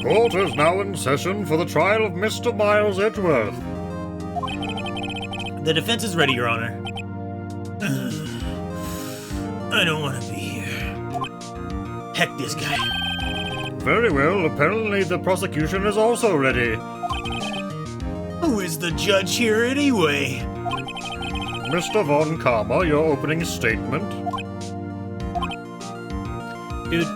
Court is now in session for the trial of Mr. Miles Edgeworth. The defense is ready, Your Honor. I don't want to be here. Heck this guy. Very well, apparently the prosecution is also ready. Who is the judge here anyway? Mr. Von Karma, your opening statement. Dude.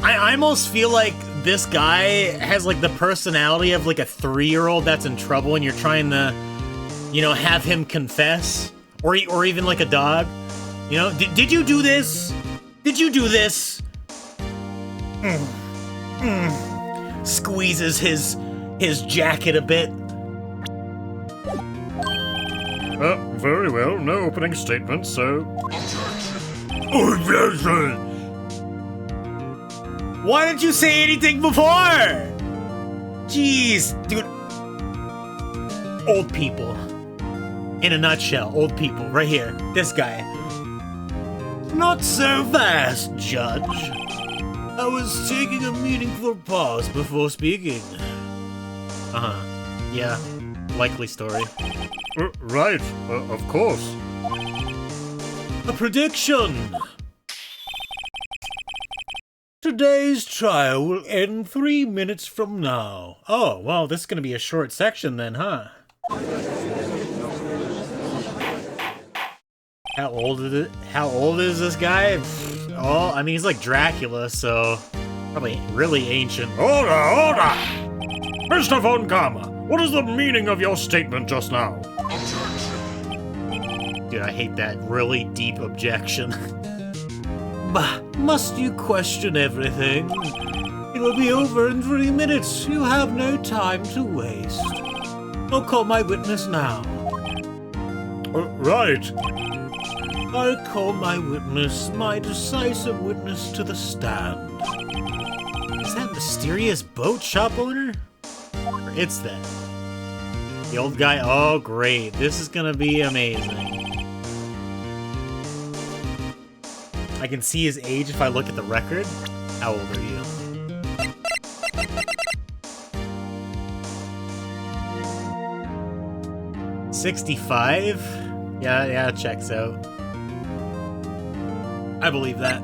I almost feel like this guy has like the personality of like a 3-year-old that's in trouble and you're trying to, you know, have him confess. Or even like a dog. You know, did you do this? Did you do this? Squeezes his jacket a bit. Very well, no opening statement, so... Why didn't you say anything before? Jeez, dude. Old people. In a nutshell, old people, right here. This guy. Not so fast, Judge. I was taking a meaningful pause before speaking. Yeah. Likely story. Right, of course. A prediction! Today's trial will end 3 minutes from now. Oh, well, this is gonna be a short section then, huh? How old is it? How old is this guy? Oh, I mean, he's like Dracula, so probably really ancient. Order! Mr. Von Karma, what is the meaning of your statement just now? Dude, I hate that really deep objection. Bah, must you question everything? It will be over in 3 minutes. You have no time to waste. I'll call my witness now. Right. I call my witness, my decisive witness to the stand. Is that mysterious boat shop owner? Or it's that. The old guy, oh great, this is gonna be amazing. I can see his age if I look at the record. How old are you? $65? Yeah, checks out. I believe that.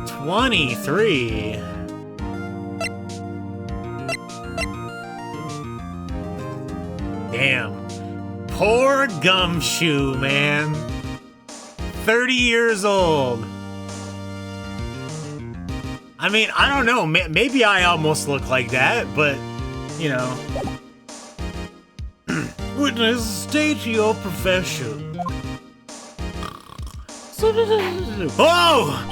$23. Damn. Poor Gumshoe, man. 30 years old. I mean, I don't know. Maybe I almost look like that, but, you know. Witness, state your profession. Oh!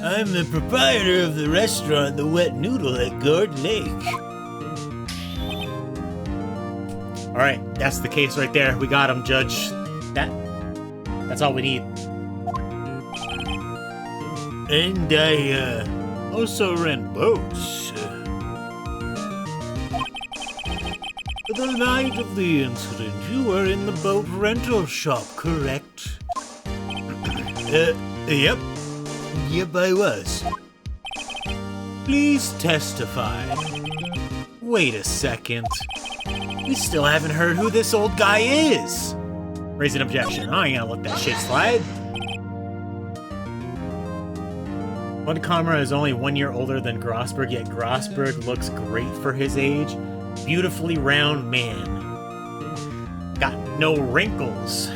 I'm the proprietor of the restaurant The Wet Noodle at Guard Lake. Alright, that's the case right there. We got him, Judge. That's all we need. And I, also rent boats. The night of the incident, you were in the boat rental shop, correct? Yep. Yep, I was. Please testify. Wait a second. We still haven't heard who this old guy is. Raise an objection. I ain't gonna let that shit slide. Von Karma is only 1 year older than Grossberg, yet Grossberg looks great for his age. Beautifully round man. Got no wrinkles.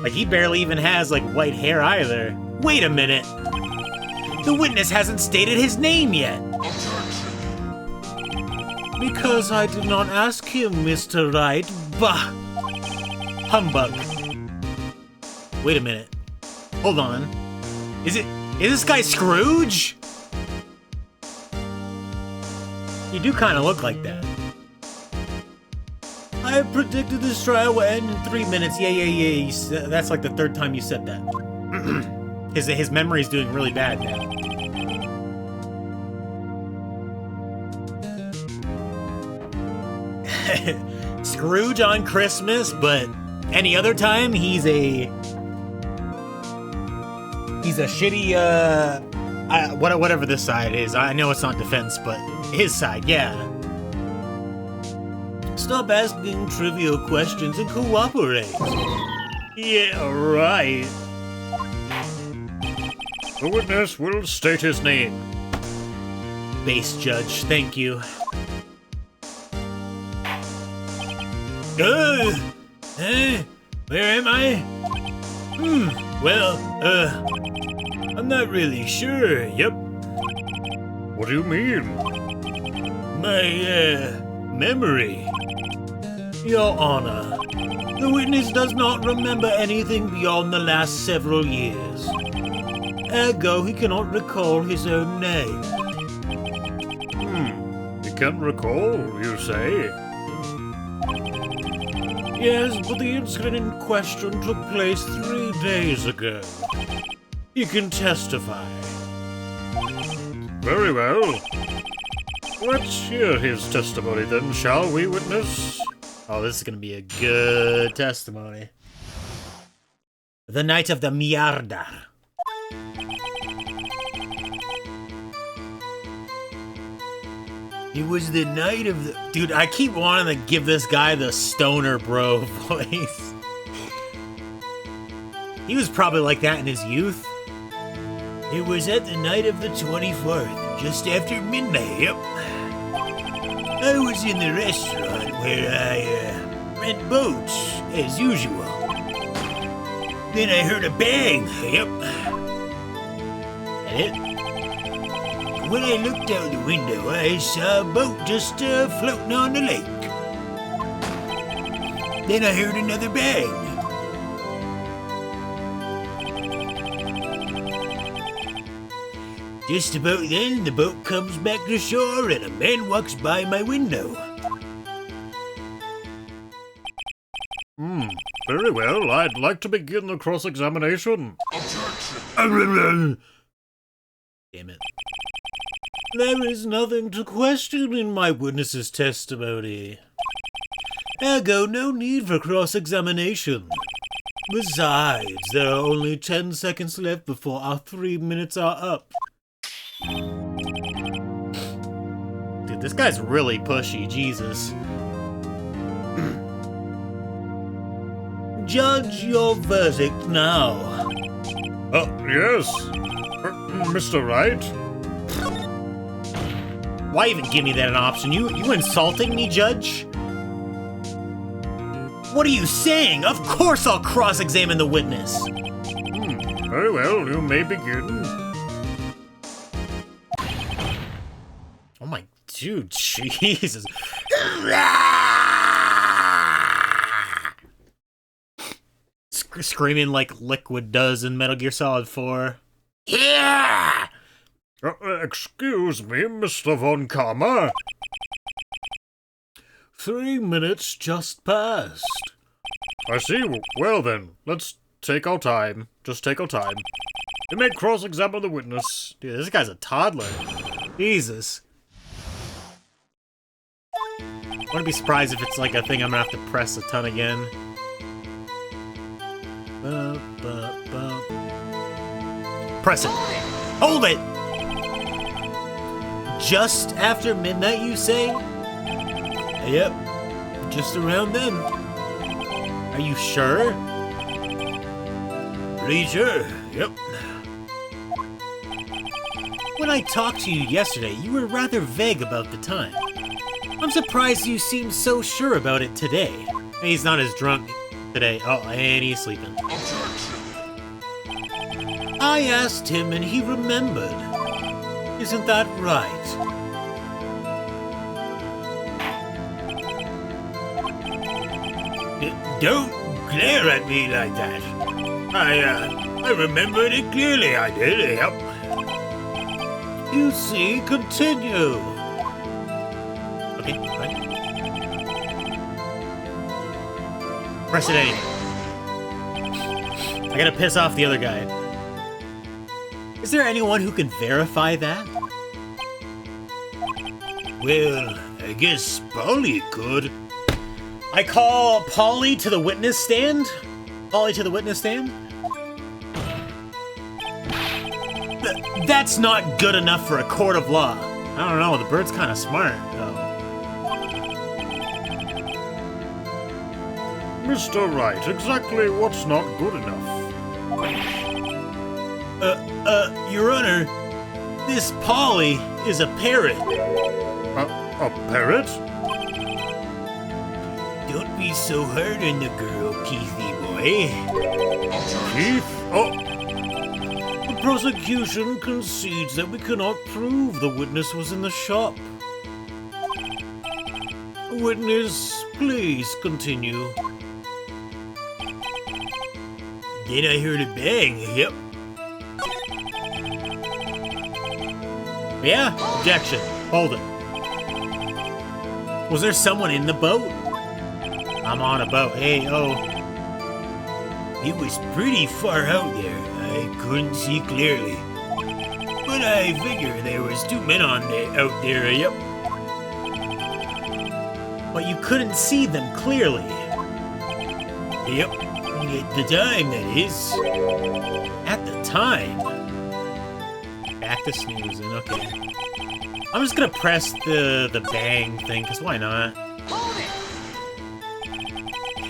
Like, he barely even has, like, white hair either. Wait a minute. The witness hasn't stated his name yet. Because I did not ask him, Mr. Wright. Bah! Humbug. Wait a minute. Hold on. Is this guy Scrooge? You do kind of look like that. I predicted this trial will end in 3 minutes. Yeah. That's like the third time you said that. His memory's doing really bad now. Scrooge on Christmas, but any other time he's a shitty whatever this side is. I know it's not defense, but his side, yeah. Stop asking trivial questions and cooperate. Yeah, right. The witness will state his name. Base judge, thank you. Where am I? Well, I'm not really sure, yep. What do you mean? My, memory. Your Honor, the witness does not remember anything beyond the last several years. Ergo, he cannot recall his own name. You can't recall, you say? Yes, but the incident in question took place 3 days ago. He can testify. Very well. Let's hear his testimony then, shall we, witness? Oh, this is gonna be a good testimony. The night of the Mierda. It was the night of the... Dude, I keep wanting to give this guy the stoner bro voice. He was probably like that in his youth. It was at the night of the 24th, just after midnight, yep. I was in the restaurant where I rent boats, as usual. Then I heard a bang, yep. And it? When I looked out the window, I saw a boat just floating on the lake. Then I heard another bang. Just about then, the boat comes back to shore and a man walks by my window. Very well. I'd like to begin the cross-examination. Objection! Damn it. There is nothing to question in my witness's testimony. Ergo, no need for cross-examination. Besides, there are only 10 seconds left before our 3 minutes are up. Dude, this guy's really pushy, Jesus. Judge your verdict now. Yes. Mr. Wright? Why even give me that an option? You insulting me, Judge? What are you saying? Of course I'll cross-examine the witness. Very well, you may begin. Oh my dude, Jesus. Screaming like Liquid does in Metal Gear Solid 4. Yeah! Excuse me, Mr. Von Karma. 3 minutes just passed. I see. Well then, let's take our time. Just take our time. You may cross-examine the witness. Dude, this guy's a toddler. Jesus. I wouldn't be surprised if it's like a thing I'm gonna have to press a ton again. Press it. Hold it! Just after midnight, you say? Yep. Just around then. Are you sure? Pretty sure. Yep. When I talked to you yesterday, you were rather vague about the time. I'm surprised you seemed so sure about it today. He's not as drunk today. Oh, and he's sleeping. I asked him and he remembered. Isn't that right? Don't glare at me like that. I remembered it clearly, I did, yep. You see, continue. Okay, fine. Press it anyway. I gotta piss off the other guy. Is there anyone who can verify that? Well, I guess Polly could. I call Polly to the witness stand. Polly to the witness stand. That's not good enough for a court of law. I don't know, the bird's kind of smart, though. Mr. Wright, exactly what's not good enough? Your Honor, this Polly is a parrot. A parrot? Don't be so hard on the girl, Keithy boy. Keith? Oh, The prosecution concedes that we cannot prove the witness was in the shop. Witness, please continue. Then I heard a bang, yep. Yeah? Objection. Hold it. Was there someone in the boat? I'm on a boat. Hey, oh. It was pretty far out there. I couldn't see clearly. But I figure there was 2 men out there, yep. But you couldn't see them clearly. Yep. At the time, that is. At the time. Back to snoozing, okay. I'm just gonna press the bang thing, because why not?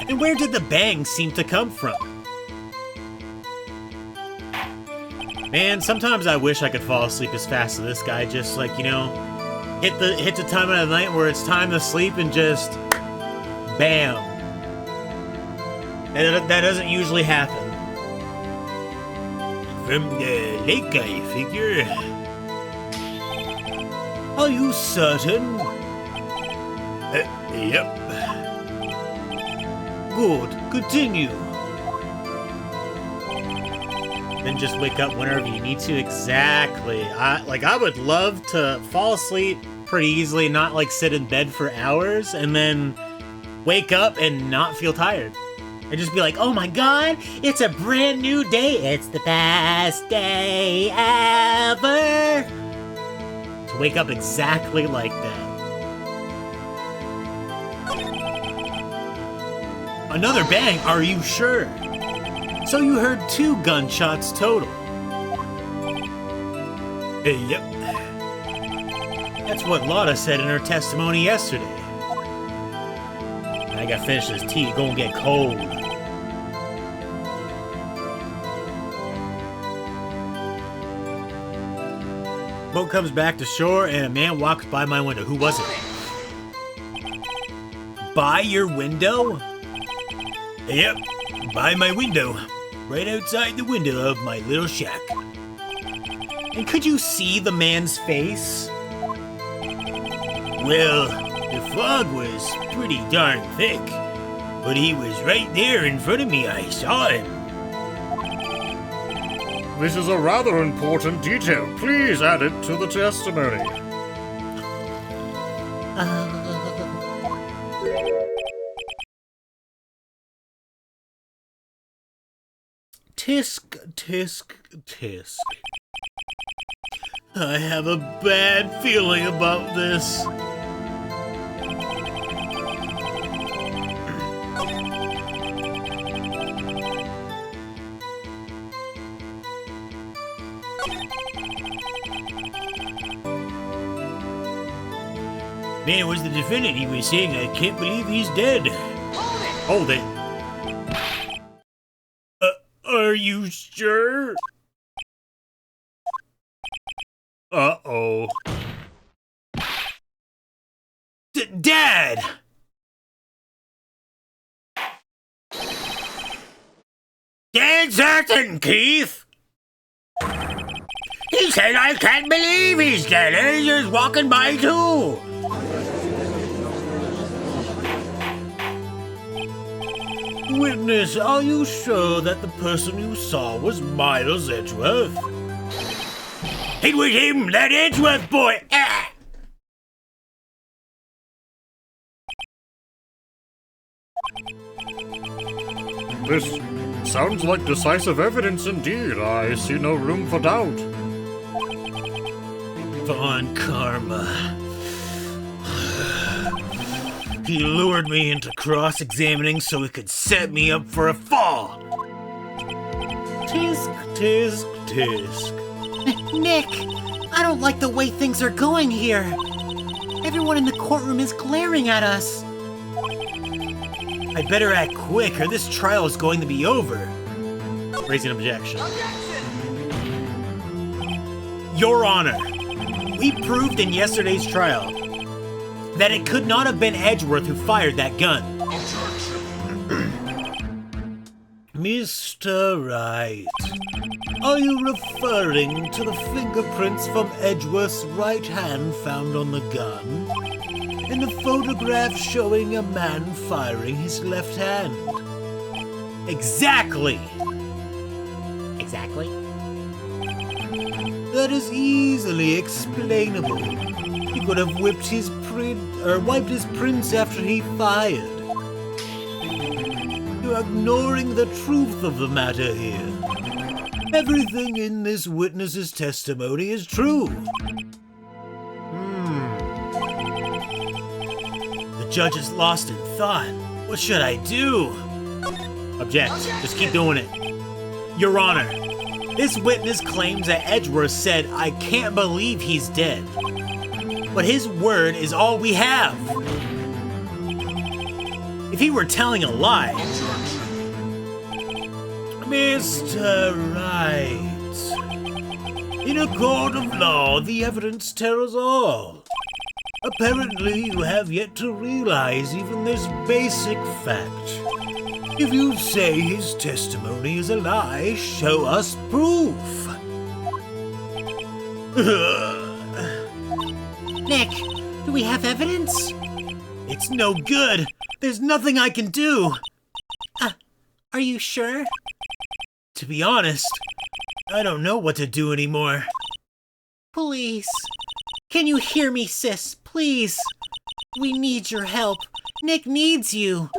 And where did the bang seem to come from? Man, sometimes I wish I could fall asleep as fast as this guy, just like, you know, hit the time of the night where it's time to sleep and just bam. And that doesn't usually happen. From the lake, I figure. Are you certain? Yep. Good. Continue. Then just wake up whenever you need to. Exactly. I would love to fall asleep pretty easily, not like sit in bed for hours, and then wake up and not feel tired. And just be like, oh my god, it's a brand new day. It's the best day ever. To wake up exactly like that. Another bang, are you sure? So you heard 2 gunshots total. Yep. That's what Lotta said in her testimony yesterday. I gotta finish this tea, gonna get cold. Boat comes back to shore and a man walks by my window. Who was it? By your window? Yep. By my window. Right outside the window of my little shack. And could you see the man's face? Well, the fog was pretty darn thick. But he was right there in front of me. I saw him. this is a rather important detail. Please add it to the testimony. Tisk, tisk, tisk. I have a bad feeling about this. Man, it was the defendant. He was saying, I can't believe he's dead. Hold it. Are you sure? Uh-oh. Dad! Dead certain, Keith! He said I can't believe he's dead, and he's just walking by too! Witness, are you sure that the person you saw was Miles Edgeworth? It was him, that Edgeworth boy! Ah! This sounds like decisive evidence indeed. I see no room for doubt. Von Karma. He lured me into cross-examining so he could set me up for a fall. Tisk, tisk, tisk. Nick, I don't like the way things are going here. Everyone in the courtroom is glaring at us. I better act quick or this trial is going to be over. Raising objection. Your Honor, we proved in yesterday's trial that it could not have been Edgeworth who fired that gun. Mr. Wright, are you referring to the fingerprints from Edgeworth's right hand found on the gun? And the photograph showing a man firing his left hand? Exactly! Exactly. That is easily explainable. He could have wiped his prints after he fired. You're ignoring the truth of the matter here. Everything in this witness's testimony is true. The judge is lost in thought. What should I do? Object. Just keep doing it. Your Honor, this witness claims that Edgeworth said, "I can't believe he's dead." But his word is all we have. If he were telling a lie... Mr. Wright, in a court of law, the evidence tells all. Apparently, you have yet to realize even this basic fact. If you say his testimony is a lie, show us proof. Nick, do we have evidence? It's no good. There's nothing I can do. Are you sure? To be honest, I don't know what to do anymore. Please. Can you hear me, sis? Please. We need your help. Nick needs you.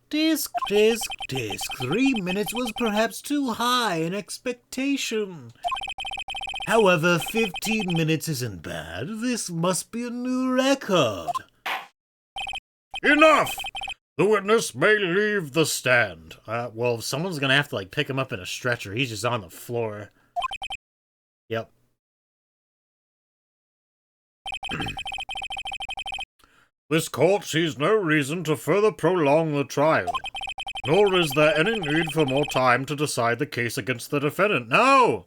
Tisk, tisk, tisk. 3 minutes was perhaps too high in expectation. However, 15 minutes isn't bad. This must be a new record. Enough! The witness may leave the stand. Well, someone's gonna have to, like, pick him up in a stretcher. He's just on the floor. Yep. This court sees no reason to further prolong the trial. Nor is there any need for more time to decide the case against the defendant. No!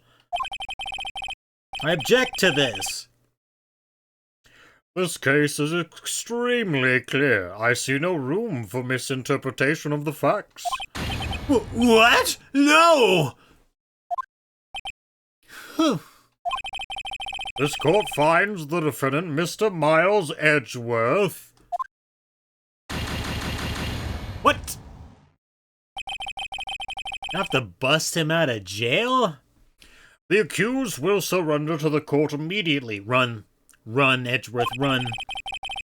I object to this. This case is extremely clear. I see no room for misinterpretation of the facts. What? No! This court finds the defendant, Mr. Miles Edgeworth. What? You have to bust him out of jail? The accused will surrender to the court immediately. Run. Run, Edgeworth, run.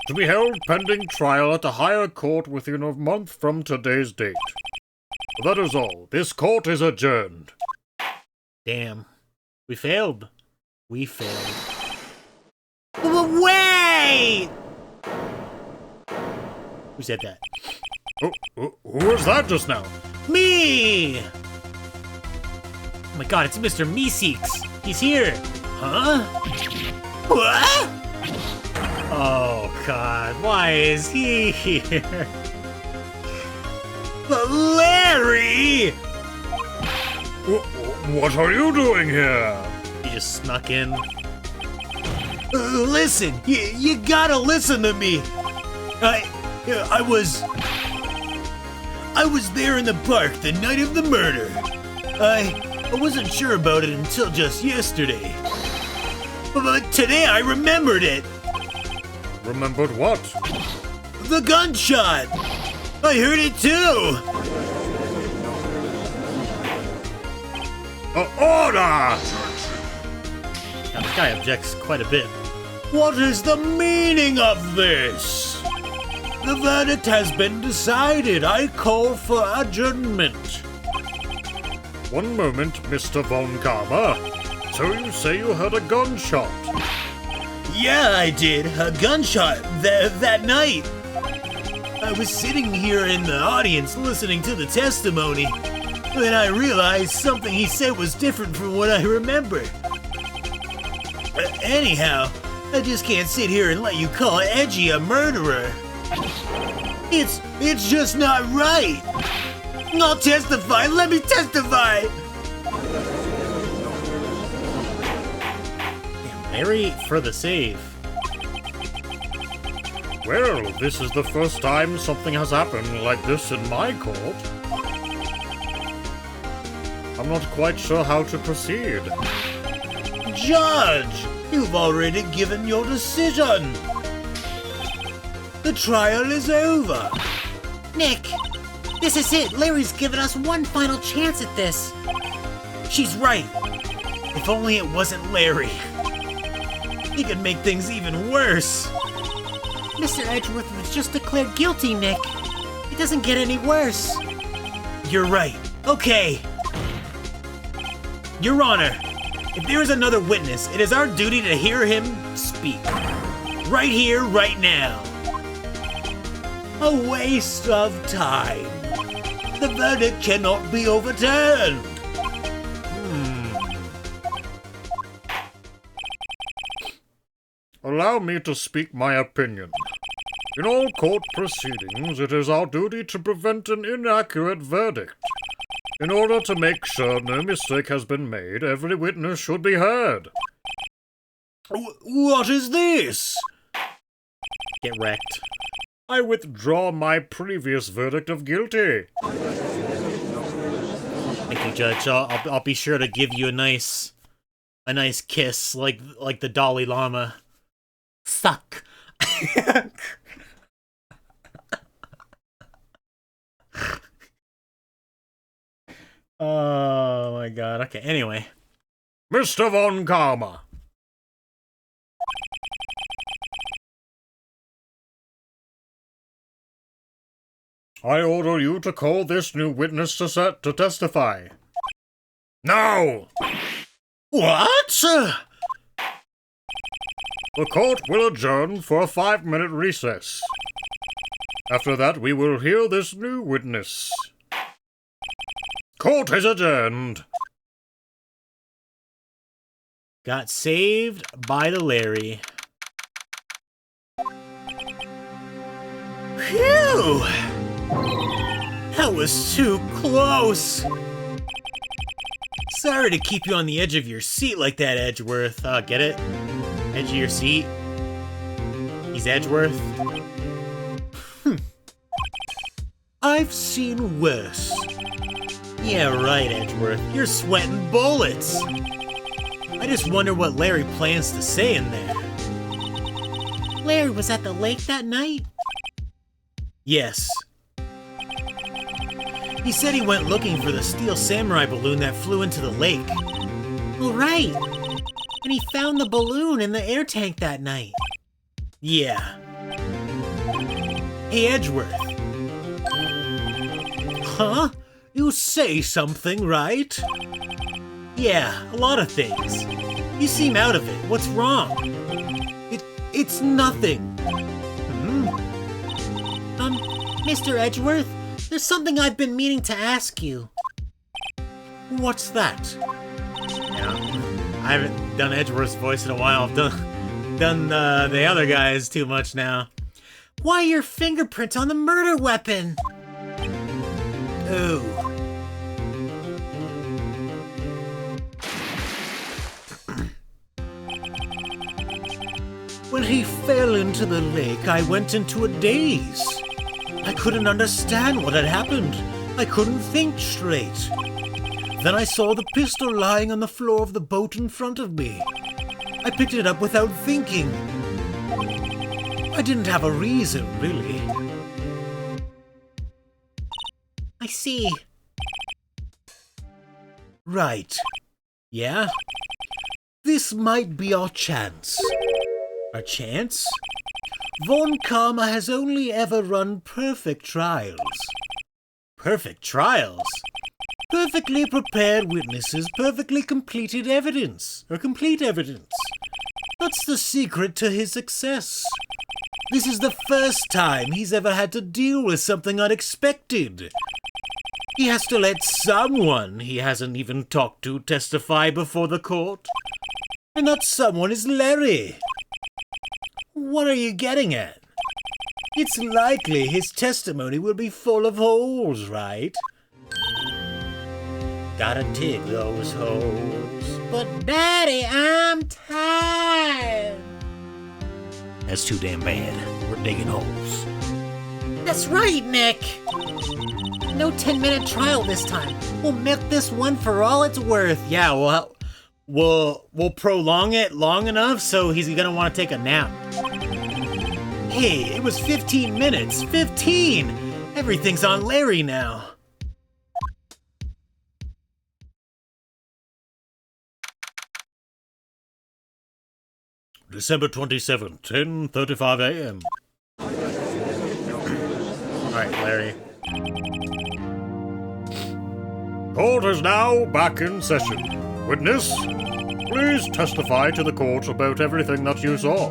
To be held pending trial at a higher court within a month from today's date. That is all. This court is adjourned. Damn. We failed. We failed. Wait! Who said that? Who was that just now? Me! Oh my god, it's Mr. Meeseeks. He's here. Huh? What? Oh god, why is he here? Larry! What are you doing here? He just snuck in. Listen, you gotta listen to me. I was there in the park the night of the murder. I wasn't sure about it until just yesterday. But today I remembered it. Remembered what? The gunshot. I heard it too. Order! Now, this guy objects quite a bit. What is the meaning of this? The verdict has been decided. I call for adjournment. One moment, Mr. Von Karma. So you say you heard a gunshot? Yeah, I did. A gunshot that night. I was sitting here in the audience listening to the testimony. Then I realized something he said was different from what I remember. Anyhow, I just can't sit here and let you call Edgy a murderer. It's just not right. I'll testify. Let me testify. Damn, Larry for the save. Well, this is the first time something has happened like this in my court. I'm not quite sure how to proceed. Judge, you've already given your decision. The trial is over. Nick, this is it. Larry's given us one final chance at this. She's right. If only it wasn't Larry. He could make things even worse. Mr. Edgeworth was just declared guilty, Nick. It doesn't get any worse. You're right. Okay. Your Honor, if there is another witness, it is our duty to hear him speak. Right here, right now. A waste of time. The verdict cannot be overturned. Allow me to speak my opinion. In all court proceedings, it is our duty to prevent an inaccurate verdict. In order to make sure no mistake has been made, every witness should be heard. What is this? Get wrecked. I withdraw my previous verdict of guilty. Thank you, Judge. I'll be sure to give you a nice kiss, like the Dalai Lama. Suck. Oh my god. Okay, anyway. Mr. Von Karma. I order you to call this new witness to testify. Now! What? The court will adjourn for a 5-minute recess. After that, we will hear this new witness. Court is adjourned. Got saved by the Larry. Phew! That was too close. Sorry to keep you on the edge of your seat like that, Edgeworth. Get it? Edge of your seat? He's Edgeworth? I've seen worse. Yeah, right, Edgeworth. You're sweating bullets. I just wonder what Larry plans to say in there. Larry was at the lake that night? Yes. He said he went looking for the steel samurai balloon that flew into the lake. Oh, right. And he found the balloon in the air tank that night. Yeah. Hey, Edgeworth. Huh? You say something, right? Yeah, a lot of things. You seem out of it. What's wrong? It's nothing. Mr. Edgeworth, there's something I've been meaning to ask you. What's that? I haven't done Edgeworth's voice in a while. I've done the other guys too much now. Why your fingerprint on the murder weapon? Oh. When he fell into the lake, I went into a daze. I couldn't understand what had happened. I couldn't think straight. Then I saw the pistol lying on the floor of the boat in front of me. I picked it up without thinking. I didn't have a reason, really. I see. Right. Yeah? This might be our chance. Our chance? Von Karma has only ever run perfect trials. Perfect trials? Perfectly prepared witnesses, perfectly completed evidence, or complete evidence. That's the secret to his success. This is the first time he's ever had to deal with something unexpected. He has to let someone he hasn't even talked to testify before the court. And that someone is Larry. What are you getting at? It's likely his testimony will be full of holes, right? Gotta dig those holes. But Daddy, I'm tired. That's too damn bad. We're digging holes. That's right, Nick. No 10-minute trial this time. We'll milk this one for all it's worth. Yeah, well, we'll prolong it long enough so he's gonna want to take a nap. Hey, it was 15 minutes. 15! Everything's on Larry now. December 27th, 10:35 a.m. Alright, Larry. Court is now back in session. Witness, please testify to the court about everything that you saw.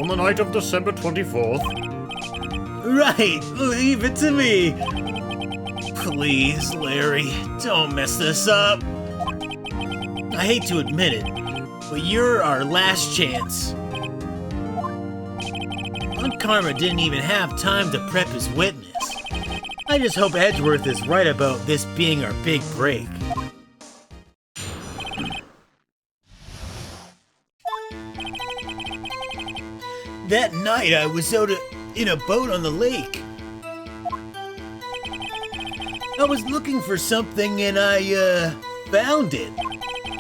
On the night of December 24th. Right, leave it to me. Please, Larry, don't mess this up. I hate to admit it, but you're our last chance. Von Karma didn't even have time to prep his witness. I just hope Edgeworth is right about this being our big break. That night I was out in a boat on the lake. I was looking for something and I found it.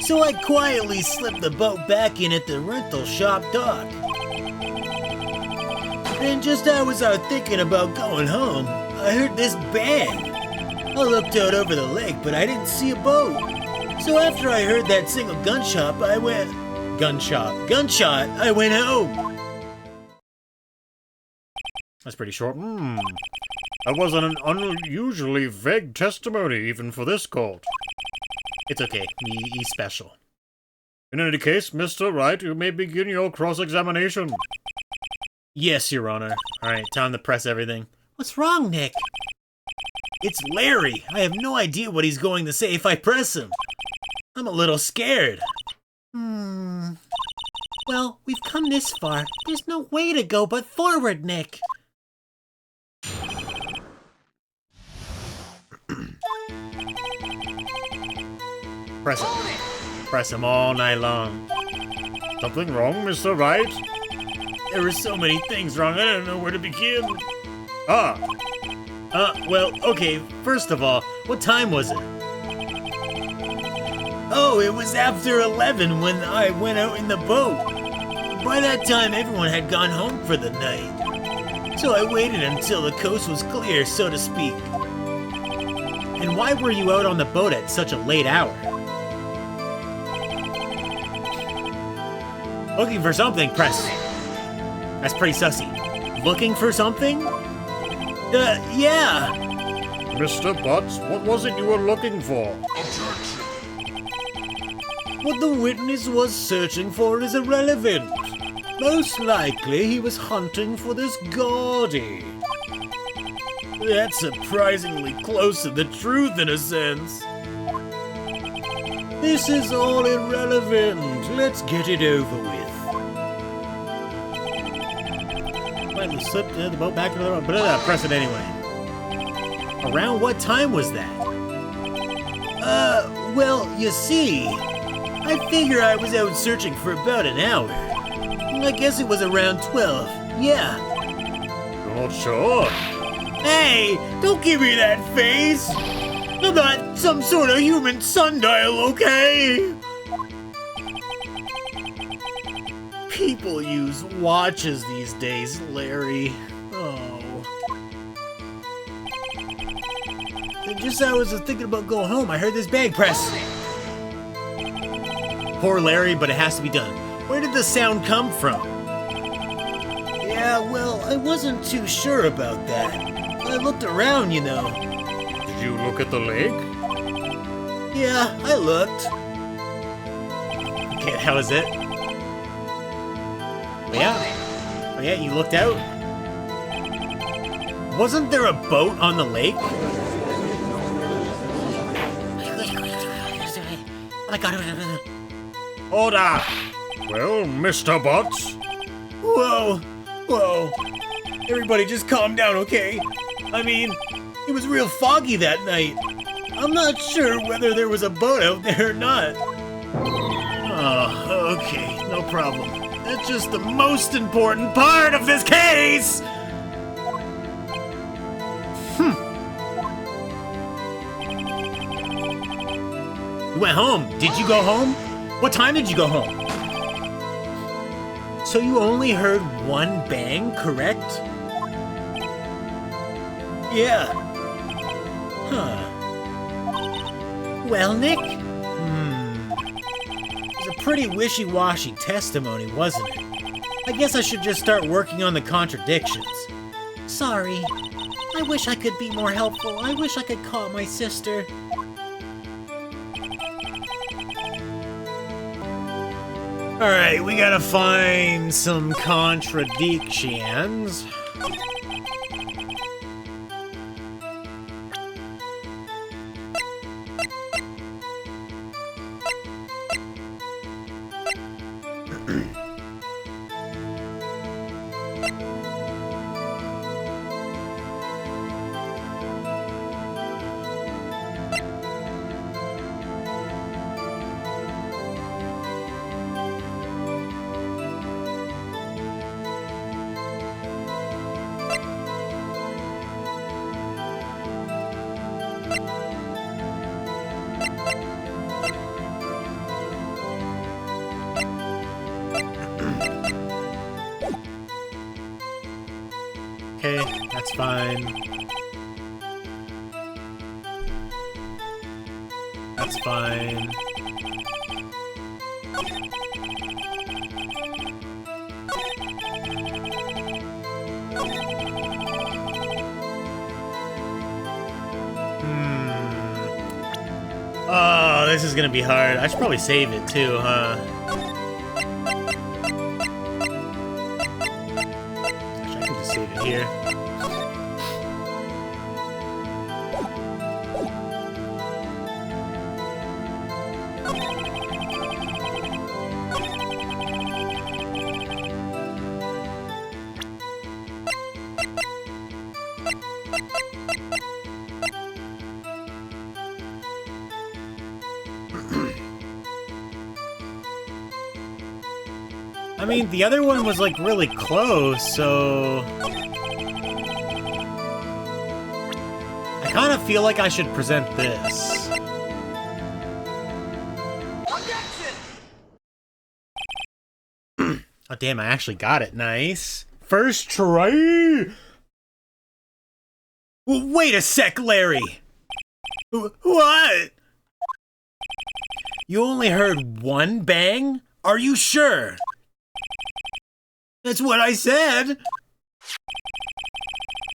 So I quietly slipped the boat back in at the rental shop dock. And just as I was thinking about going home, I heard this bang. I looked out over the lake, but I didn't see a boat. So after I heard that single gunshot, I went home. That's pretty short. That was an unusually vague testimony even for this court. It's okay. He's special. In any case, Mr. Wright, you may begin your cross-examination. Yes, Your Honor. Alright, time to press everything. What's wrong, Nick? It's Larry. I have no idea what he's going to say if I press him. I'm a little scared. Well, we've come this far. There's no way to go but forward, Nick. Press it. Press him all night long. Something wrong, Mr. Wright? There were so many things wrong, I don't know where to begin. Well, okay, first of all, what time was it? Oh, it was after 11 when I went out in the boat. By that time, everyone had gone home for the night. So I waited until the coast was clear, so to speak. And why were you out on the boat at such a late hour? Looking for something, press. That's pretty sussy. Looking for something? Yeah. Mr. Butz, what was it you were looking for? What the witness was searching for is irrelevant. Most likely he was hunting for this Gordy. That's surprisingly close to the truth in a sense. This is all irrelevant. Let's get it over with. Might slip the boat back into the road, but press it anyway. Around what time was that? Well, you see, I figure I was out searching for about an hour. I guess it was around 12, yeah. You're not sure? Hey, don't give me that face! I'm not some sort of human sundial, okay? People use watches these days, Larry. Oh. And just as I was thinking about going home, I heard this bag press. Poor Larry, but it has to be done. Where did the sound come from? Yeah, Yeah, well, I wasn't too sure about that. I looked around, you know. Did you look at the lake? Yeah, I looked. Okay, that was it? Oh, yeah. Oh, yeah, you looked out? Wasn't there a boat on the lake? I got it. Order! Well, Mr. Butz? Whoa, whoa. Everybody just calm down, okay? I mean, it was real foggy that night. I'm not sure whether there was a boat out there or not. Oh, okay, no problem. That's just the most important part of this case! You went home. Did you go home? What time did you go home? So you only heard one bang, correct? Yeah. Huh. Well, Nick? It was a pretty wishy-washy testimony, wasn't it? I guess I should just start working on the contradictions. Sorry. I wish I could be more helpful. I wish I could call my sister. Alright, we gotta find some contradictions. Okay, that's fine. That's fine. Oh, this is gonna be hard. I should probably save it too, huh? Actually, I can just save it here. I mean, the other one was like really close, so I kind of feel like I should present this. Oh damn, I actually got it. Nice. First try. Well, wait a sec, Larry. What? You only heard one bang? Are you sure? That's what I said.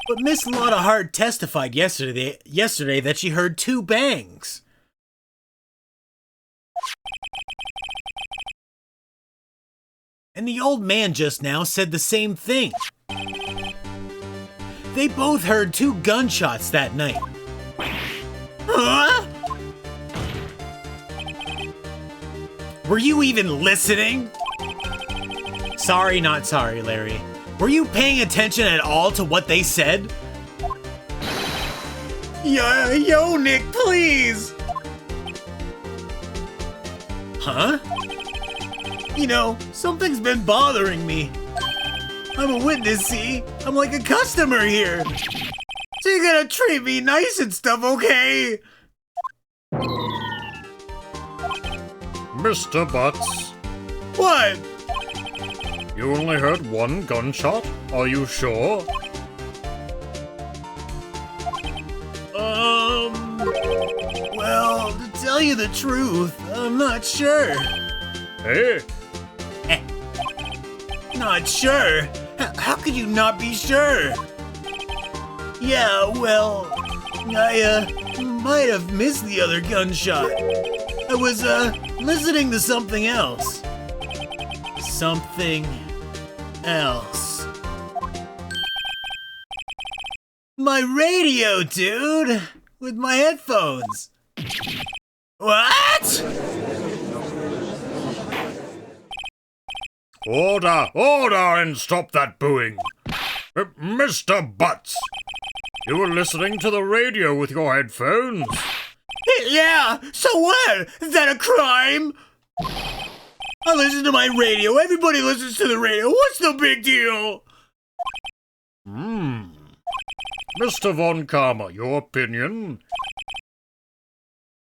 But Miss Lotta Hart testified yesterday that she heard two bangs. And the old man just now said the same thing. They both heard two gunshots that night. Huh? Were you even listening? Sorry, not sorry, Larry. Were you paying attention at all to what they said? Yo, Nick, please! Huh? You know, something's been bothering me. I'm a witness, see? I'm like a customer here. So you gotta treat me nice and stuff, okay? Mr. Butz, What? you only heard one gunshot? Are you sure? Well, to tell you the truth, I'm not sure. Hey, Not sure? How could you not be sure? Yeah, well, I might have missed the other gunshot. I was listening to something else. Something else. My radio, dude! With my headphones. What? Order, and stop that booing. Mr. Butz, you were listening to the radio with your headphones. Yeah, so what? Is that a crime? I listen to my radio. Everybody listens to the radio. What's the big deal? Mr. Von Karma, your opinion?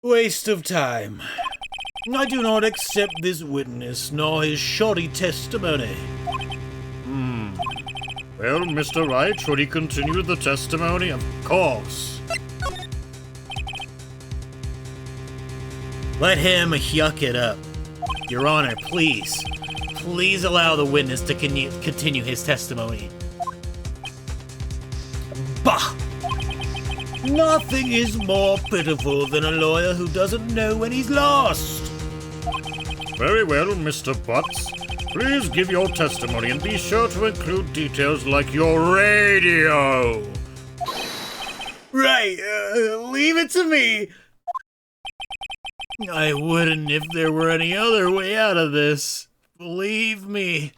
Waste of time. I do not accept this witness, nor his shoddy testimony. Well, Mr. Wright, should he continue the testimony? Of course. Let him yuck it up. Your Honor, please. Please allow the witness to continue his testimony. Bah! Nothing is more pitiful than a lawyer who doesn't know when he's lost. Very well, Mr. Butz. Please give your testimony and be sure to include details like your radio. Right, leave it to me. I wouldn't if there were any other way out of this. Believe me.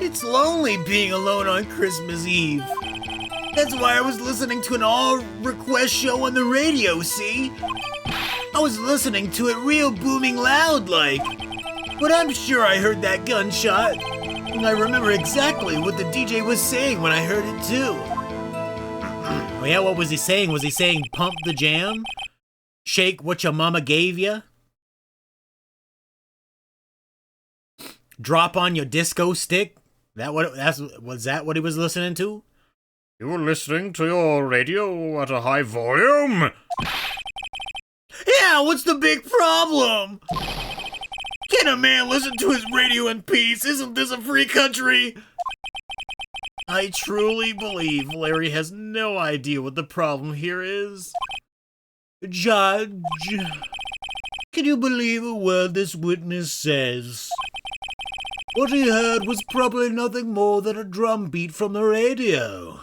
It's lonely being alone on Christmas Eve. That's why I was listening to an all-request show on the radio, see? I was listening to it real booming loud like. But I'm sure I heard that gunshot. And I remember exactly what the DJ was saying when I heard it too. Oh yeah, what was he saying? Was he saying pump the jam? Shake what your mama gave ya? Drop on your disco stick? Was that what he was listening to? You were listening to your radio at a high volume? Yeah, what's the big problem? Can a man listen to his radio in peace? Isn't this a free country? I truly believe Larry has no idea what the problem here is. Judge, can you believe a word this witness says? What he heard was probably nothing more than a drum beat from the radio.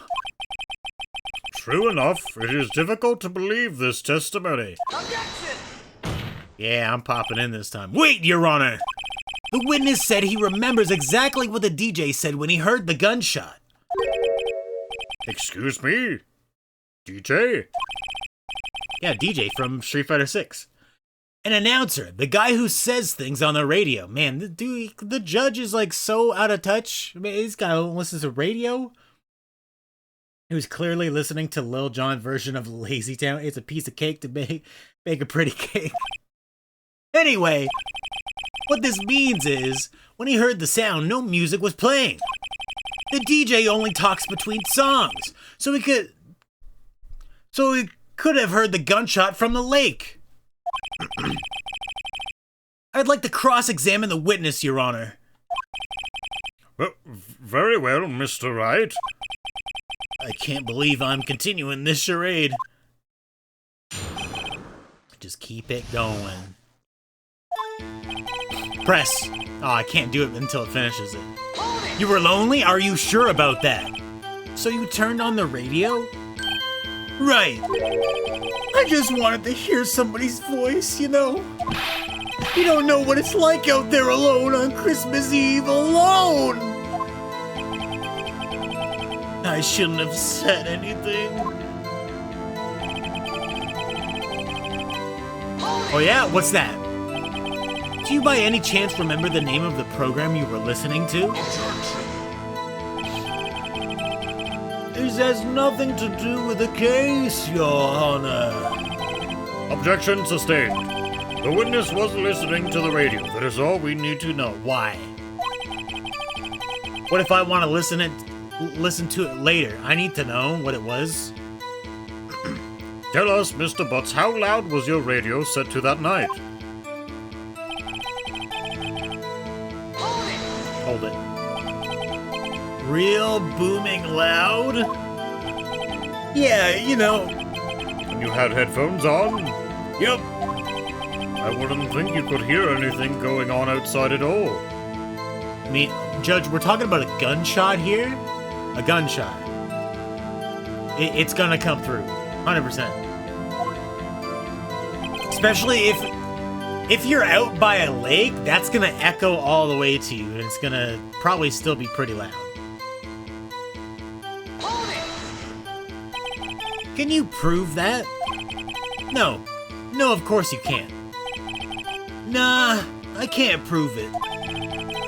True enough, it is difficult to believe this testimony. Yeah, I'm popping in this time. Wait, Your Honor! The witness said he remembers exactly what the DJ said when he heard the gunshot. Excuse me? DJ? Yeah, DJ from Street Fighter 6. An announcer, the guy who says things on the radio. Man, the judge is like so out of touch. I mean, he's got to listen to radio. He was clearly listening to Lil Jon's version of Lazy Town. It's a piece of cake to bake a pretty cake. Anyway, what this means is, when he heard the sound, no music was playing. The DJ only talks between songs, so he could have heard the gunshot from the lake. I'd like to cross-examine the witness, Your Honor. Well, very well, Mr. Wright. I can't believe I'm continuing this charade. Just keep it going. Press. Oh, I can't do it until it finishes it. You were lonely? Are you sure about that? So you turned on the radio? Right. I just wanted to hear somebody's voice, you know? You don't know what it's like out there alone on Christmas Eve, alone! I shouldn't have said anything. Oh yeah? What's that? Do you by any chance remember the name of the program you were listening to? This has nothing to do with the case, Your Honor. Objection sustained. The witness was listening to the radio. That is all we need to know. Why? What if I want to listen to it later? I need to know what it was. Tell us, Mr. Butz, how loud was your radio set to that night? Hold it. Real booming loud? Yeah, you know. And you had headphones on? Yep. I wouldn't think you could hear anything going on outside at all. I mean, Judge, we're talking about a gunshot here? A gunshot. It's gonna come through. 100%. Especially if you're out by a lake, that's gonna echo all the way to you, and it's gonna probably still be pretty loud. Can you prove that? No. No, of course you can't. Nah, I can't prove it.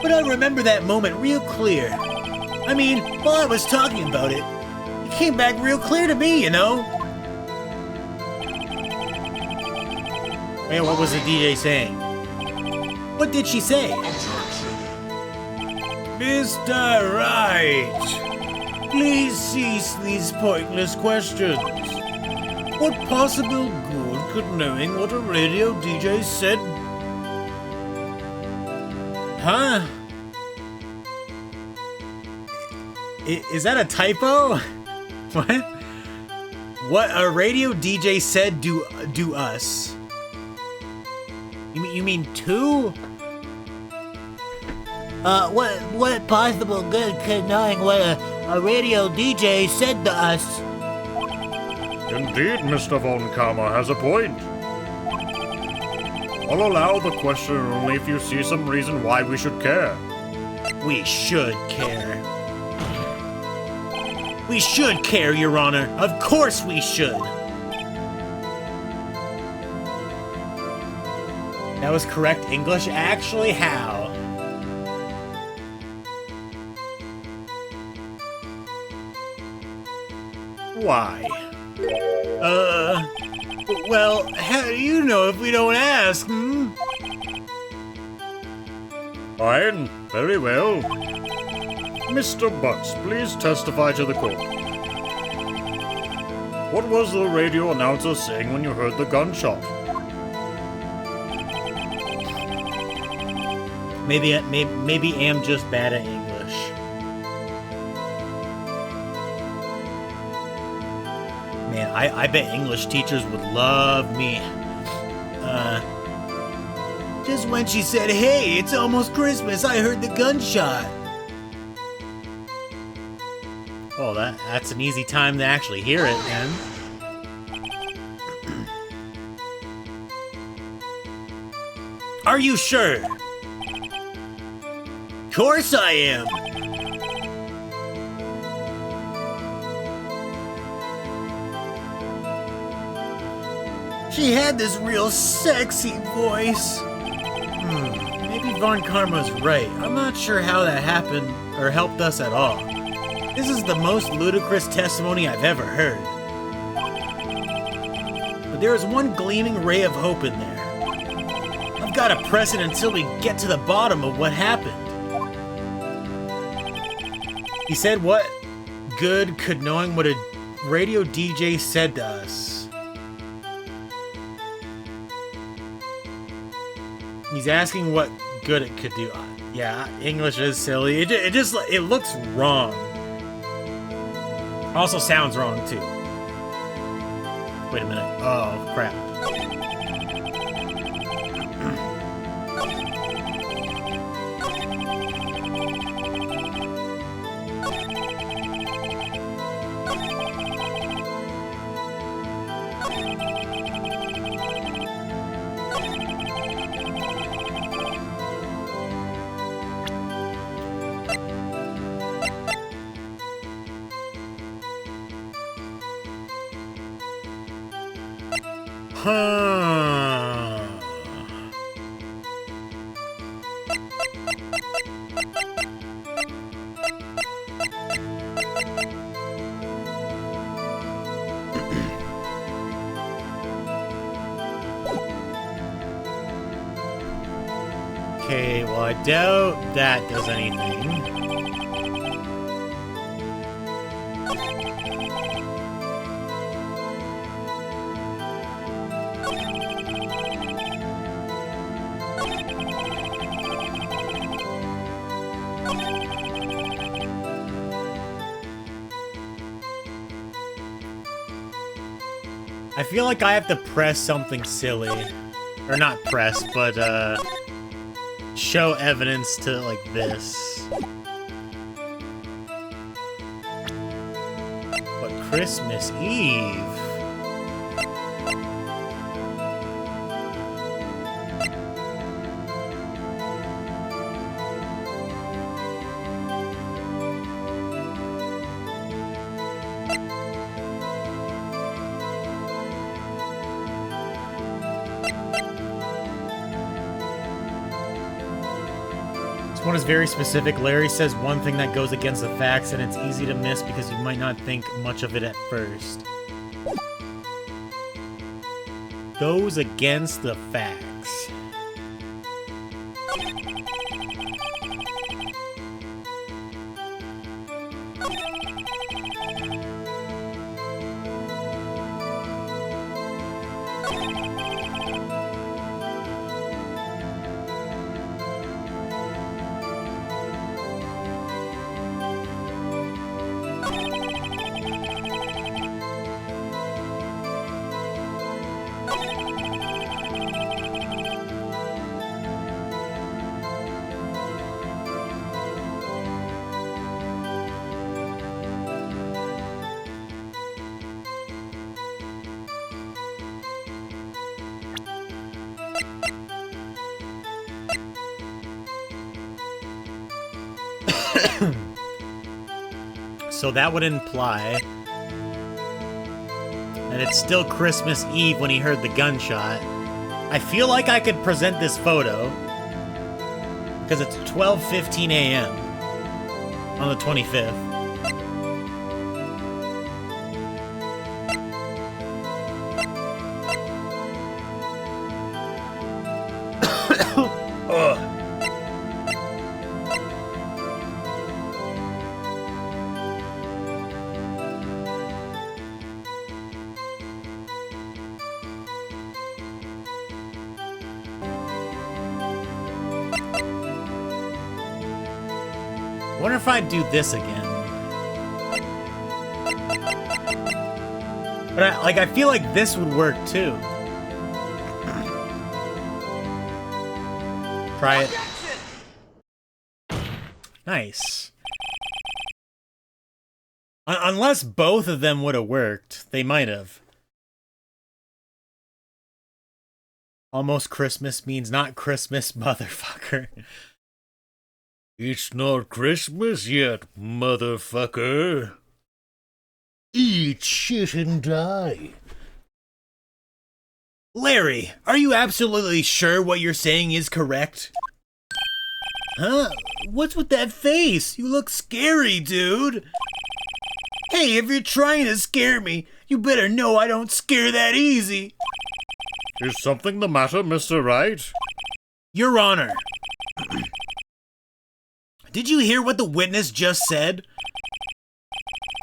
But I remember that moment real clear. I mean, while I was talking about it, it came back real clear to me, you know? Hey, what was the DJ saying? What did she say? Mr. Wright, please cease these pointless questions. What possible good could knowing what a radio DJ said? Huh? Is that a typo? What? What a radio DJ said do us? You mean two? What possible good could knowing what a radio DJ said to us? Indeed, Mr. Von Karma has a point. I'll allow the question only if you see some reason why we should care. We should care. We should care, Your Honor. Of course we should. That was correct English? Actually, how? Why? Well, how do you know if we don't ask, hmm? Fine, very well. Mr. Butz, please testify to the court. What was the radio announcer saying when you heard the gunshot? Maybe I'm just bad at English. Man, I bet English teachers would love me. Just when she said, "Hey, it's almost Christmas," I heard the gunshot. Oh, that's an easy time to actually hear it, man. Are you sure? Course I am. She had this real sexy voice. Maybe Von Karma's right. I'm not sure how that happened or helped us at all. This is the most ludicrous testimony I've ever heard. But there is one gleaming ray of hope in there. I've got to press it until we get to the bottom of what happened. He said, what good could knowing what a radio DJ said to us? He's asking what good it could do. Yeah, English is silly. It looks wrong. Also sounds wrong too. Wait a minute. Oh, crap. Okay, well, I doubt that does anything. I feel like I have to press something silly. Or not press, but, show evidence to, like, this. But Christmas Eve... This one is very specific. Larry says one thing that goes against the facts, and it's easy to miss because you might not think much of it at first. Goes against the facts. So that would imply that it's still Christmas Eve when he heard the gunshot. I feel like I could present this photo because it's 12:15 a.m. on the 25th. I wonder if I'd do this again. But I feel like this would work too. Try it. Nice. Unless both of them would have worked. They might have. Almost Christmas means not Christmas, motherfucker. It's not Christmas yet, motherfucker. Eat shit and die. Larry, are you absolutely sure what you're saying is correct? Huh? What's with that face? You look scary, dude. Hey, if you're trying to scare me, you better know I don't scare that easy. Is something the matter, Mr. Wright? Your Honor. Did you hear what the witness just said?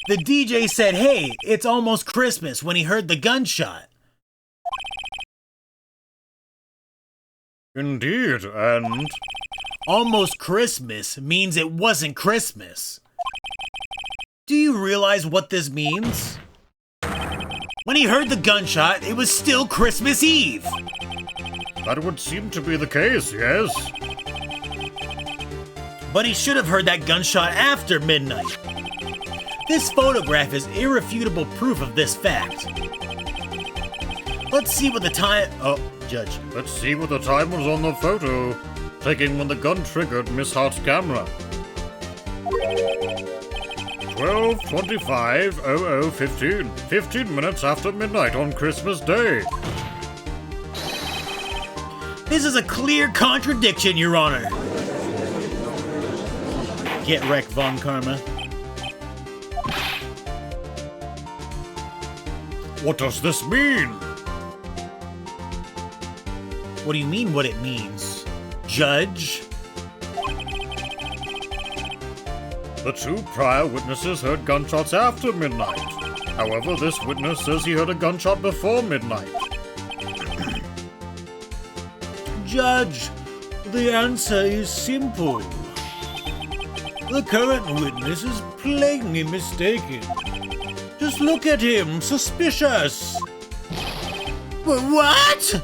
The DJ said, hey, it's almost Christmas when he heard the gunshot. Indeed, and... Almost Christmas means it wasn't Christmas. Do you realize what this means? When he heard the gunshot, it was still Christmas Eve. That would seem to be the case, yes. But he should have heard that gunshot after midnight. This photograph is irrefutable proof of this fact. Let's see what the time... Oh, Judge. Let's see what the time was on the photo, taken when the gun triggered Miss Hart's camera. 12:25:00:15. 15 minutes after midnight on Christmas Day. This is a clear contradiction, Your Honor. Get wrecked, Von Karma. What does this mean? What do you mean what it means, Judge? The two prior witnesses heard gunshots after midnight. However, this witness says he heard a gunshot before midnight. Judge, the answer is simple. The current witness is plainly mistaken. Just look at him, suspicious. What?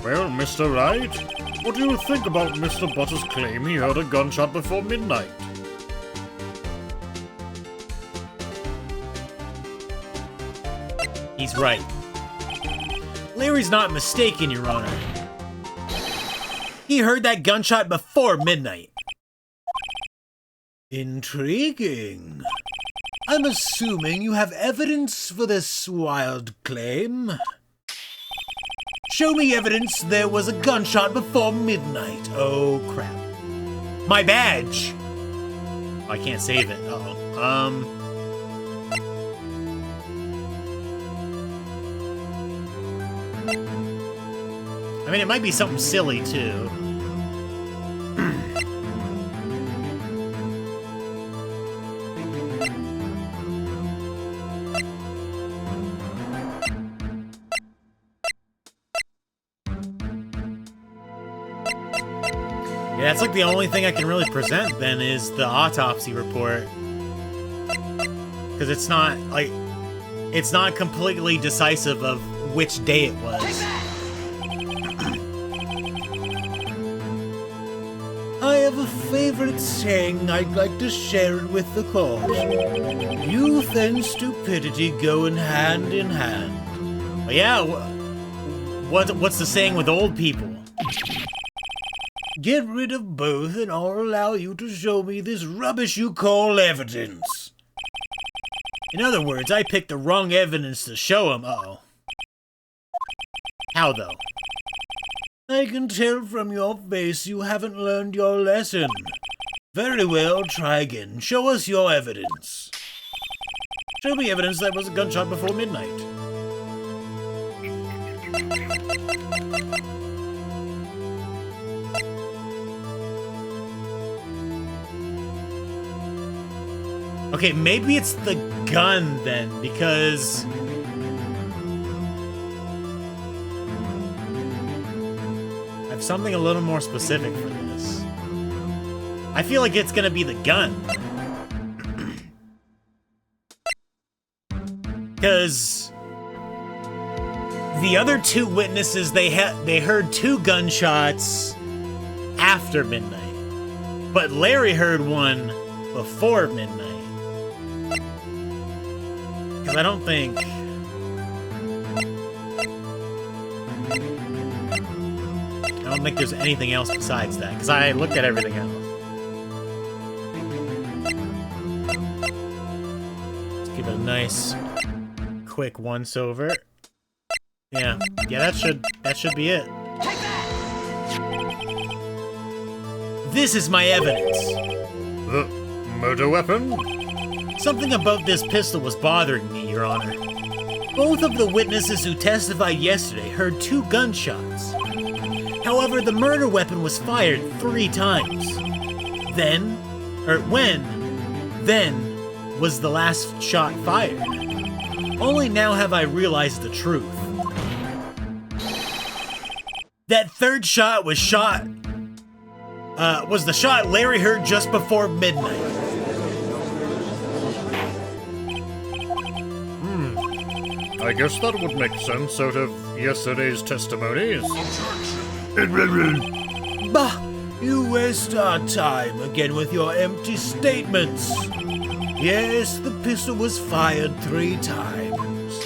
Well, Mr. Wright, what do you think about Mr. Butz's claim he heard a gunshot before midnight? He's right. Larry's not mistaken, Your Honor. He heard that gunshot before midnight. Intriguing. I'm assuming you have evidence for this wild claim. Show me evidence there was a gunshot before midnight. Oh, crap. My badge! I can't save it. Uh-oh. I mean, it might be something silly, too. Yeah, that's like the only thing I can really present, then, is the autopsy report. Because it's not, like, it's not completely decisive of which day it was. I have a favorite saying I'd like to share it with the court. Youth and stupidity go hand in hand. But yeah, what's the saying with old people? Get rid of both and I'll allow you to show me this rubbish you call evidence. In other words, I picked the wrong evidence to show him. Uh-oh. How, though? I can tell from your face you haven't learned your lesson. Very well, try again. Show us your evidence. Show me evidence that was a gunshot before midnight. Okay, maybe it's the gun then, because... I have something a little more specific for this. I feel like it's gonna be the gun. Because... the other two witnesses, they heard two gunshots after midnight. But Larry heard one before midnight. Because I don't think... I don't think there's anything else besides that, because I looked at everything else. Let's give it a nice, quick once-over. Yeah, that should be it. This is my evidence. The murder weapon? Something about this pistol was bothering me, Your Honor. Both of the witnesses who testified yesterday heard two gunshots. However, the murder weapon was fired 3 times. Then was the last shot fired. Only now have I realized the truth. That third shot was the shot Larry heard just before midnight. I guess that would make sense out of yesterday's testimonies. Bah! You waste our time again with your empty statements. Yes, the pistol was fired 3 times.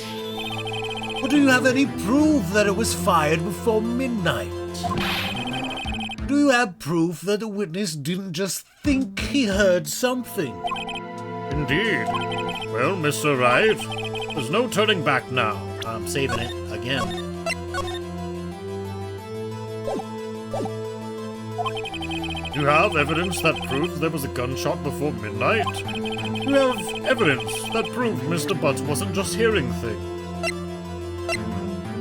But do you have any proof that it was fired before midnight? Do you have proof that the witness didn't just think he heard something? Indeed. Well, Mr. Wright, there's no turning back now. I'm saving it again. You have evidence that proves there was a gunshot before midnight? You have evidence that proves Mr. Butz wasn't just hearing things.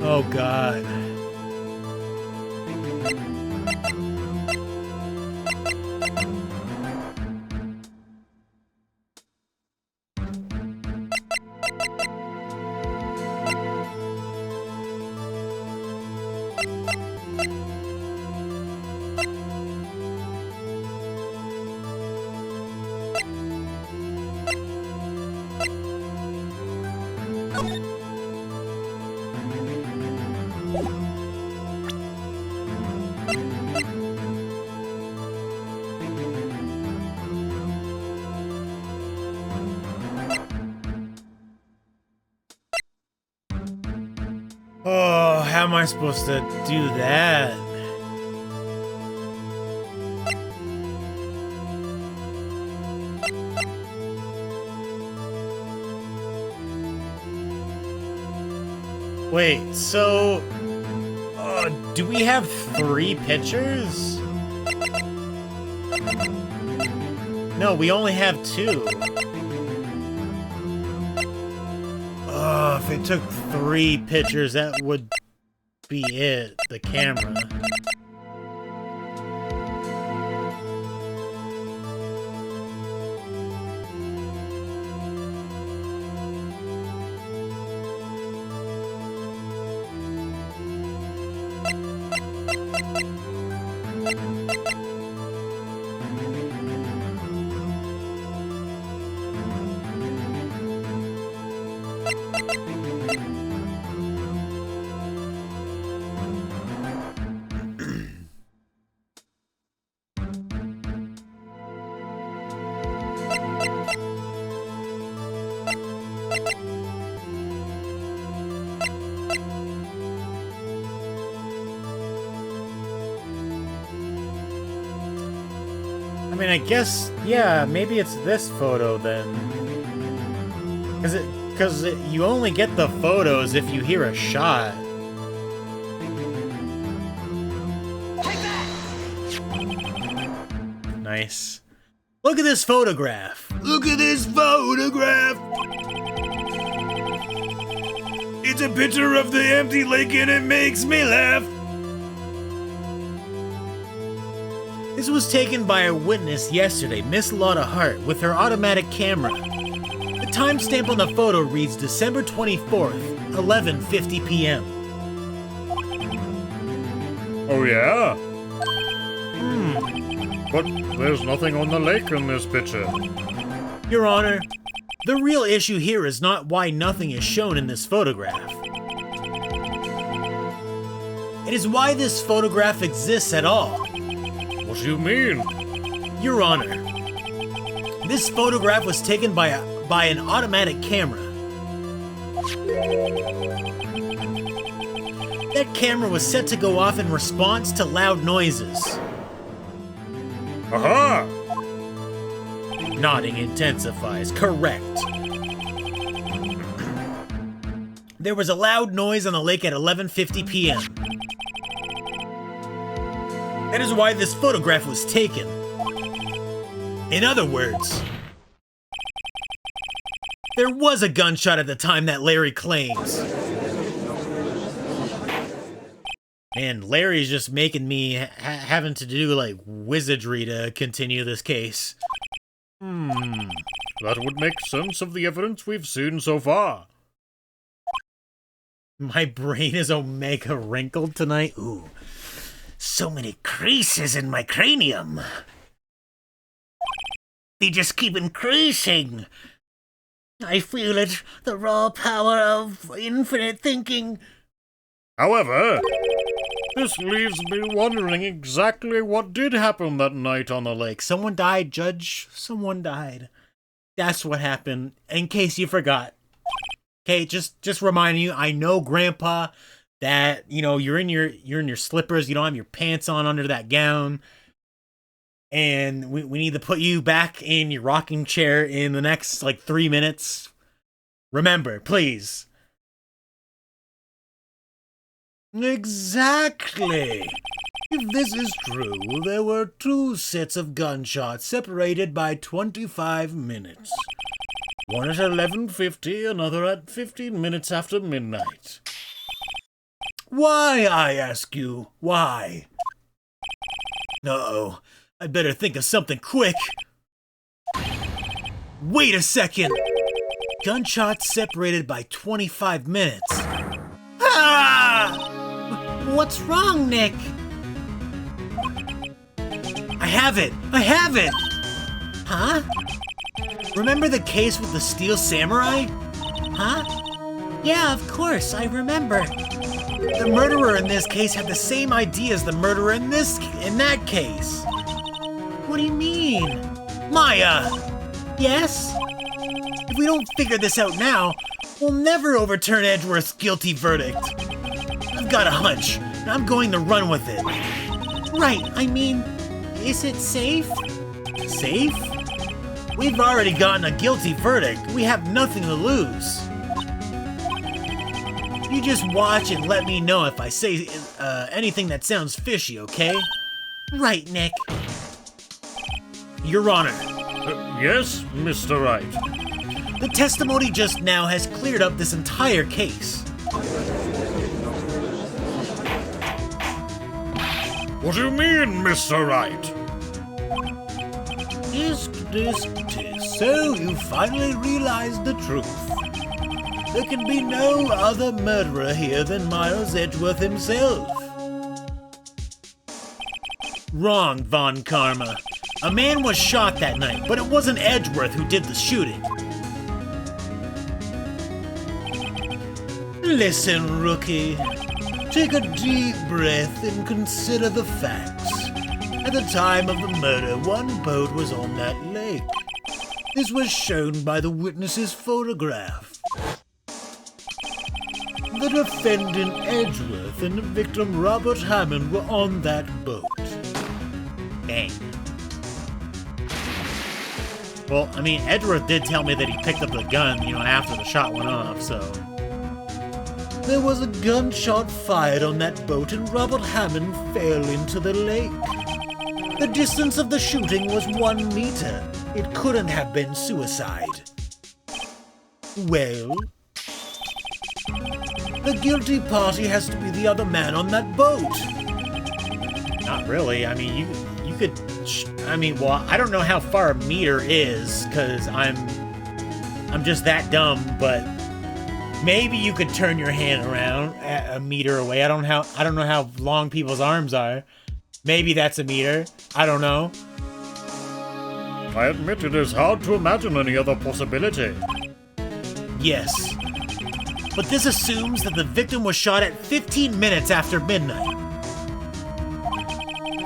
Oh, God. Oh, how am I supposed to do that? Wait, so... do we have 3 pictures? No, we only have 2. If it took 3 pictures, that would be it, the camera. I mean, I guess, yeah, maybe it's this photo then. Because you only get the photos if you hear a shot. Take that! Nice. Look at this photograph. Look at this photograph! It's a picture of the empty lake and it makes me laugh. This was taken by a witness yesterday, Miss Lotta Hart, with her automatic camera. The timestamp on the photo reads December 24th, 11:50 p.m. Oh yeah? But there's nothing on the lake in this picture. Your Honor, the real issue here is not why nothing is shown in this photograph. It is why this photograph exists at all. What do you mean? Your Honor, this photograph was taken by an automatic camera. That camera was set to go off in response to loud noises. Aha! Nodding intensifies. Correct. There was a loud noise on the lake at 11:50 p.m. That is why this photograph was taken. In other words, there was a gunshot at the time that Larry claims. Man, Larry's just making me having to do, like, wizardry to continue this case. That would make sense of the evidence we've seen so far. My brain is omega wrinkled tonight. Ooh, so many creases in my cranium. They just keep increasing. I feel it, the raw power of infinite thinking. However, this leaves me wondering exactly what did happen that night on the lake. Someone died, Judge. Someone died. That's what happened, in case you forgot. Okay, just reminding you, I know, Grandpa, that, you know, you're in your slippers, you don't have your pants on under that gown. And we need to put you back in your rocking chair in the next, like, 3 minutes. Remember, please. Exactly. If this is true, there were 2 sets of gunshots separated by 25 minutes. One at 11:50, another at 15 minutes after midnight. Why, I ask you, why? Uh-oh. I'd better think of something quick. Wait a second! Gunshots separated by 25 minutes. Ah! What's wrong, Nick? I have it! I have it! Huh? Remember the case with the Steel Samurai? Huh? Yeah, of course, I remember. The murderer in this case had the same idea as the murderer in that case. What do you mean? Maya! Yes? If we don't figure this out now, we'll never overturn Edgeworth's guilty verdict. I've got a hunch, and I'm going to run with it. Right, I mean, is it safe? Safe? We've already gotten a guilty verdict. We have nothing to lose. You just watch and let me know if I say anything that sounds fishy, okay? Right, Nick. Your Honor. Yes, Mr. Wright. The testimony just now has cleared up this entire case. What do you mean, Mr. Wright? So you finally realized the truth. There can be no other murderer here than Miles Edgeworth himself. Wrong, Von Karma. A man was shot that night, but it wasn't Edgeworth who did the shooting. Listen, rookie. Take a deep breath and consider the facts. At the time of the murder, one boat was on that lake. This was shown by the witness's photograph. The defendant Edgeworth and the victim Robert Hammond were on that boat. Bang. Well, I mean, Edgeworth did tell me that he picked up the gun, after the shot went off, so... There was a gunshot fired on that boat and Robert Hammond fell into the lake. The distance of the shooting was 1 meter. It couldn't have been suicide. Well... The guilty party has to be the other man on that boat. Not really. I mean, you could... well, I don't know how far a meter is, because I'm just that dumb, but maybe you could turn your hand around a meter away. I don't know how long people's arms are. Maybe that's a meter. I don't know. I admit it is hard to imagine any other possibility. Yes. But this assumes that the victim was shot at 15 minutes after midnight.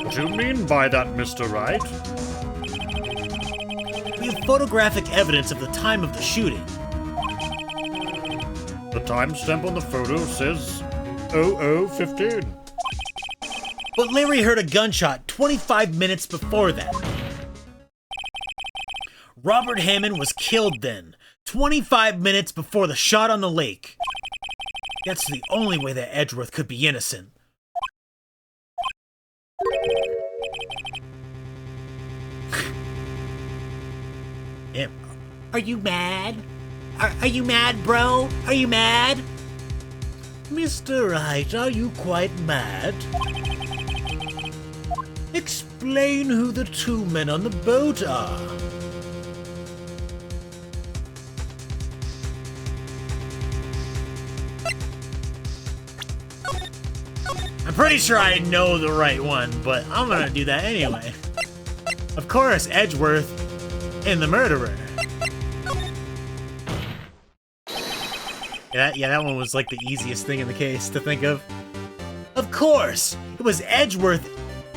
What do you mean by that, Mr. Wright? We have photographic evidence of the time of the shooting. The timestamp on the photo says 00:15. But Larry heard a gunshot 25 minutes before that. Robert Hammond was killed then, 25 minutes before the shot on the lake. That's the only way that Edgeworth could be innocent. Damn. Are you mad? Are you mad, bro? Are you mad? Mr. Wright, are you quite mad? Explain who the two men on the boat are. I'm pretty sure I know the right one, but I'm gonna do that anyway. Of course, Edgeworth and the murderer. Yeah, that one was like the easiest thing in the case to think of. Of course, it was Edgeworth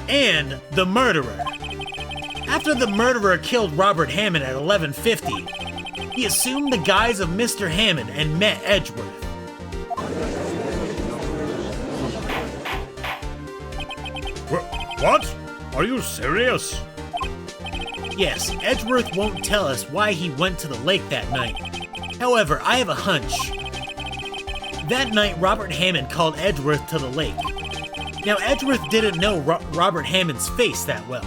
and the murderer. After the murderer killed Robert Hammond at 11:50, he assumed the guise of Mr. Hammond and met Edgeworth. What? Are you serious? Yes, Edgeworth won't tell us why he went to the lake that night. However, I have a hunch. That night, Robert Hammond called Edgeworth to the lake. Now, Edgeworth didn't know Robert Hammond's face that well.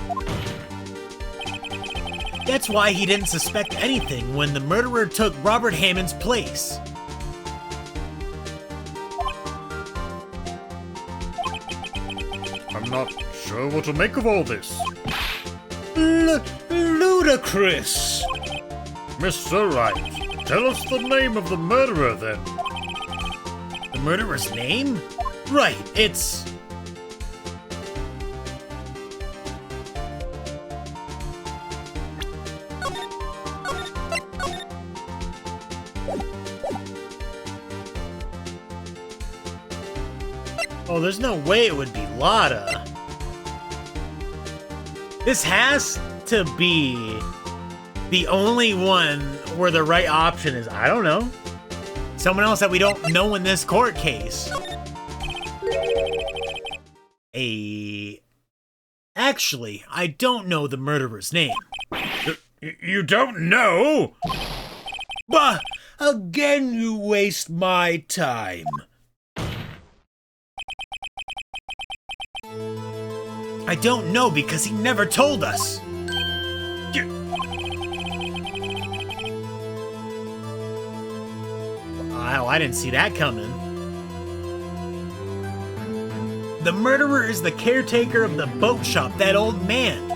That's why he didn't suspect anything when the murderer took Robert Hammond's place. I'm not sure what to make of all this. Ludicrous! Mr. Wright, tell us the name of the murderer then. The murderer's name? Right, it's... Oh, there's no way it would be Lotta. This has to be the only one where the right option is, I don't know, someone else that we don't know in this court case. Actually, I don't know the murderer's name. You don't know? Bah! Again you waste my time. I don't know because he never told us. Wow, I didn't see that coming. The murderer is the caretaker of the boat shop, that old man.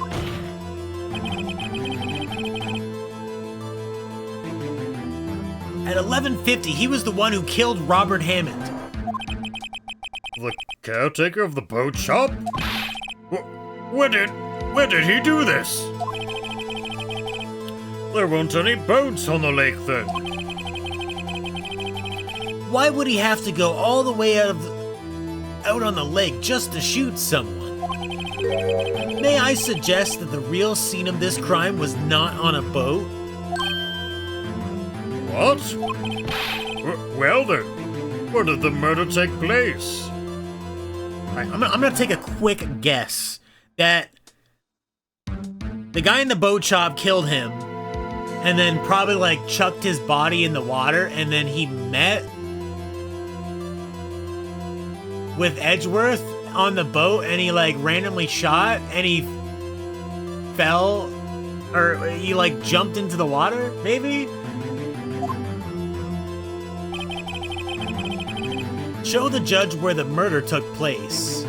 At 11:50, he was the one who killed Robert Hammond. The caretaker of the boat shop? Where did he do this? There weren't any boats on the lake then. Why would he have to go all the way out on the lake just to shoot someone? May I suggest that the real scene of this crime was not on a boat? What? Well then, where did the murder take place? I'm gonna take a quick guess that the guy in the boat shop killed him and then probably like chucked his body in the water, and then he met with Edgeworth on the boat and he like randomly shot and he fell, or he like jumped into the water, maybe? Show the judge where the murder took place.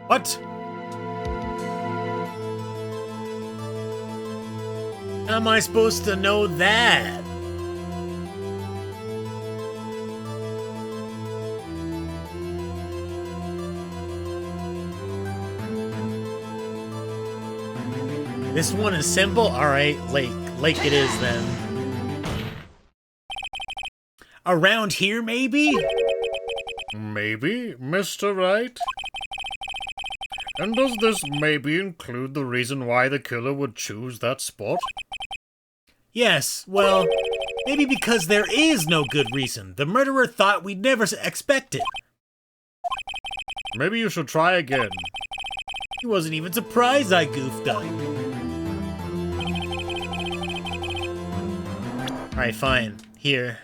What? How am I supposed to know that? This one is simple? Alright, lake. Lake it is then. Around here, maybe? Maybe, Mr. Wright? And does this maybe include the reason why the killer would choose that spot? Yes, well, maybe because there is no good reason. The murderer thought we'd never expect it. Maybe you should try again. He wasn't even surprised I goofed up. Alright, fine. Here.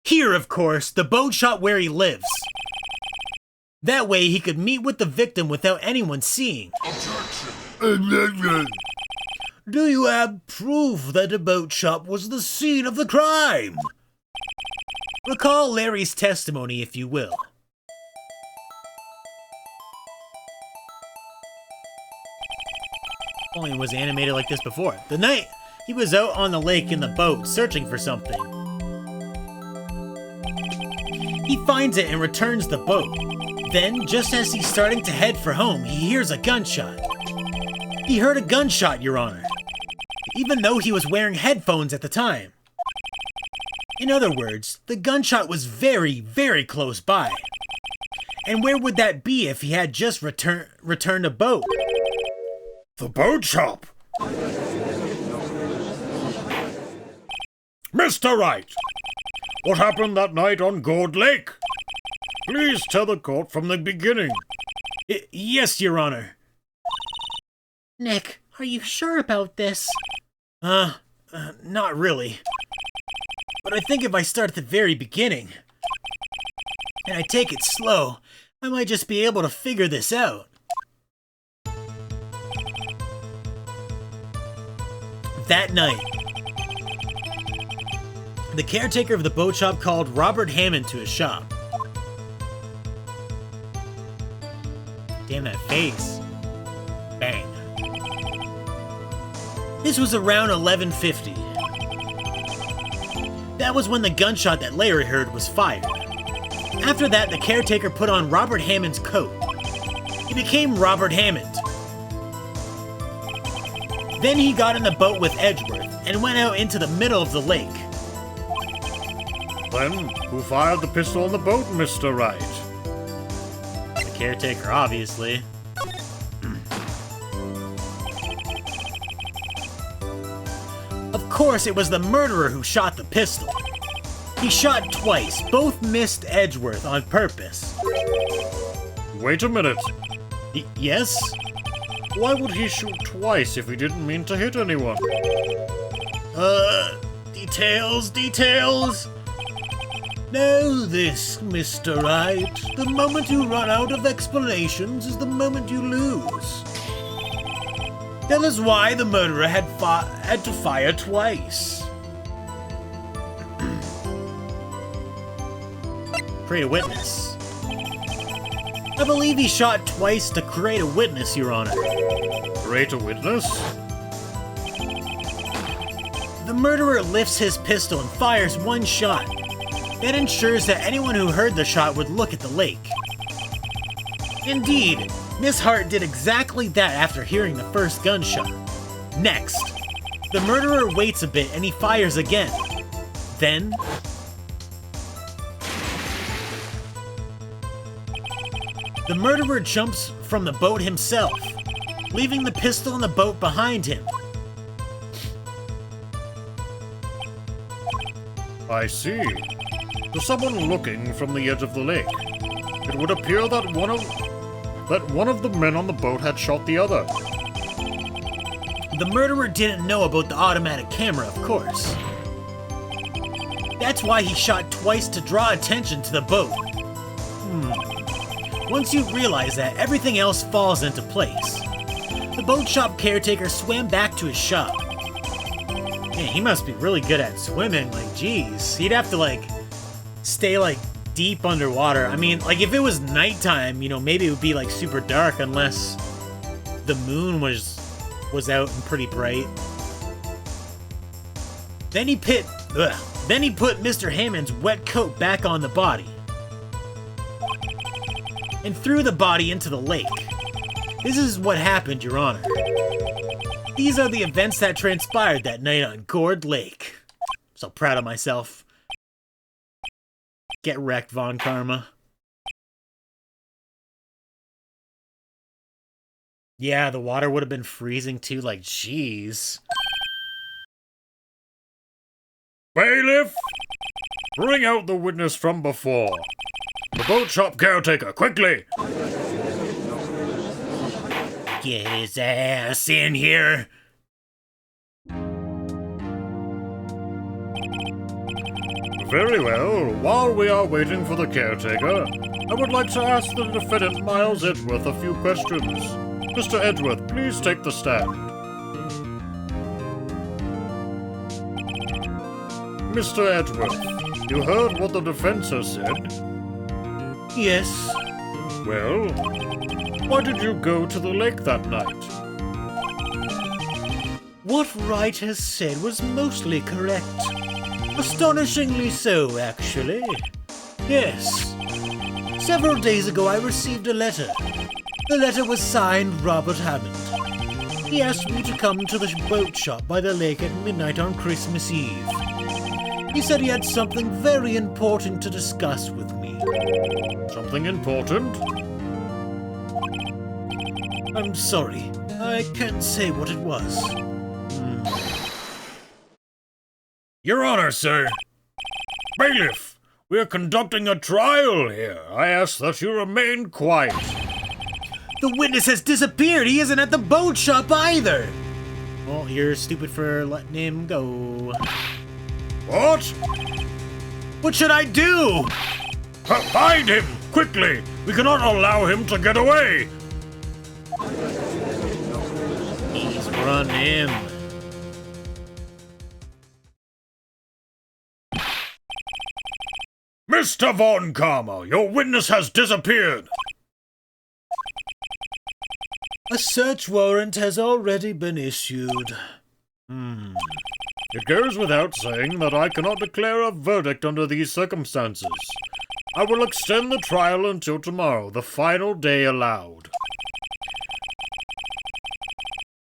Here, of course, the boat shop where he lives. That way he could meet with the victim without anyone seeing. Do you have proof that the boat shop was the scene of the crime? Recall Larry's testimony, if you will. Only was animated like this before. The night he was out on the lake in the boat, searching for something. He finds it and returns the boat. Then, just as he's starting to head for home, he hears a gunshot. He heard a gunshot, Your Honor, even though he was wearing headphones at the time. In other words, the gunshot was very, very close by. And where would that be if he had just returned a boat? The boat shop! Mr. Wright! What happened that night on Gourd Lake? Please tell the court from the beginning. Yes, Your Honor. Nick, are you sure about this? Not really. But I think if I start at the very beginning, and I take it slow, I might just be able to figure this out. That night, the caretaker of the boat shop called Robert Hammond to his shop. Damn that face. Bang. This was around 11:50. That was when the gunshot that Larry heard was fired. After that, the caretaker put on Robert Hammond's coat. He became Robert Hammond, Then he got in the boat with Edgeworth and went out into the middle of the lake. Then, who fired the pistol on the boat, Mr. Wright? The caretaker, obviously. Of course, it was the murderer who shot the pistol. He shot twice, both missed Edgeworth on purpose. Wait a minute. Yes? Why would he shoot twice if he didn't mean to hit anyone? Details. Know this, Mr. Wright. The moment you run out of explanations is the moment you lose. That is why the murderer had to fire twice. Create a witness. I believe he shot twice to create a witness, Your Honor. Create a witness? The murderer lifts his pistol and fires one shot. That ensures that anyone who heard the shot would look at the lake. Indeed, Miss Hart did exactly that after hearing the first gunshot. Next, the murderer waits a bit and he fires again. Then, the murderer jumps from the boat himself, leaving the pistol in the boat behind him. I see. To someone looking from the edge of the lake, it would appear that one of the men on the boat had shot the other. The murderer didn't know about the automatic camera, of course. That's why he shot twice to draw attention to the boat. Once you realize that, everything else falls into place. The boat shop caretaker swam back to his shop. Man, he must be really good at swimming, like, geez. He'd have to, stay, deep underwater. I mean, if it was nighttime, maybe it would be, super dark unless the moon was out and pretty bright. Then he put Mr. Hammond's wet coat back on the body and threw the body into the lake. This is what happened, Your Honor. These are the events that transpired that night on Gourd Lake. So proud of myself. Get wrecked, Von Karma. Yeah, the water would have been freezing too, jeez. Bailiff! Bring out the witness from before. The boat shop caretaker, quickly! Get his ass in here. Very well. While we are waiting for the caretaker, I would like to ask the defendant Miles Edgeworth a few questions. Mr. Edgeworth, please take the stand. Mr. Edgeworth, you heard what the defense has said? Yes. Well, why did you go to the lake that night? What Wright has said was mostly correct. Astonishingly so, actually. Yes. Several days ago I received a letter. The letter was signed Robert Hammond. He asked me to come to the boat shop by the lake at midnight on Christmas Eve. He said he had something very important to discuss with me. Something important? I'm sorry. I can't say what it was. Your Honor, sir. Bailiff, we are conducting a trial here. I ask that you remain quiet. The witness has disappeared. He isn't at the boat shop either. Well, you're stupid for letting him go. What? What should I do? Find him, quickly. We cannot allow him to get away. He's running. Mr. Von Karma, your witness has disappeared. A search warrant has already been issued. It goes without saying that I cannot declare a verdict under these circumstances. I will extend the trial until tomorrow, the final day allowed.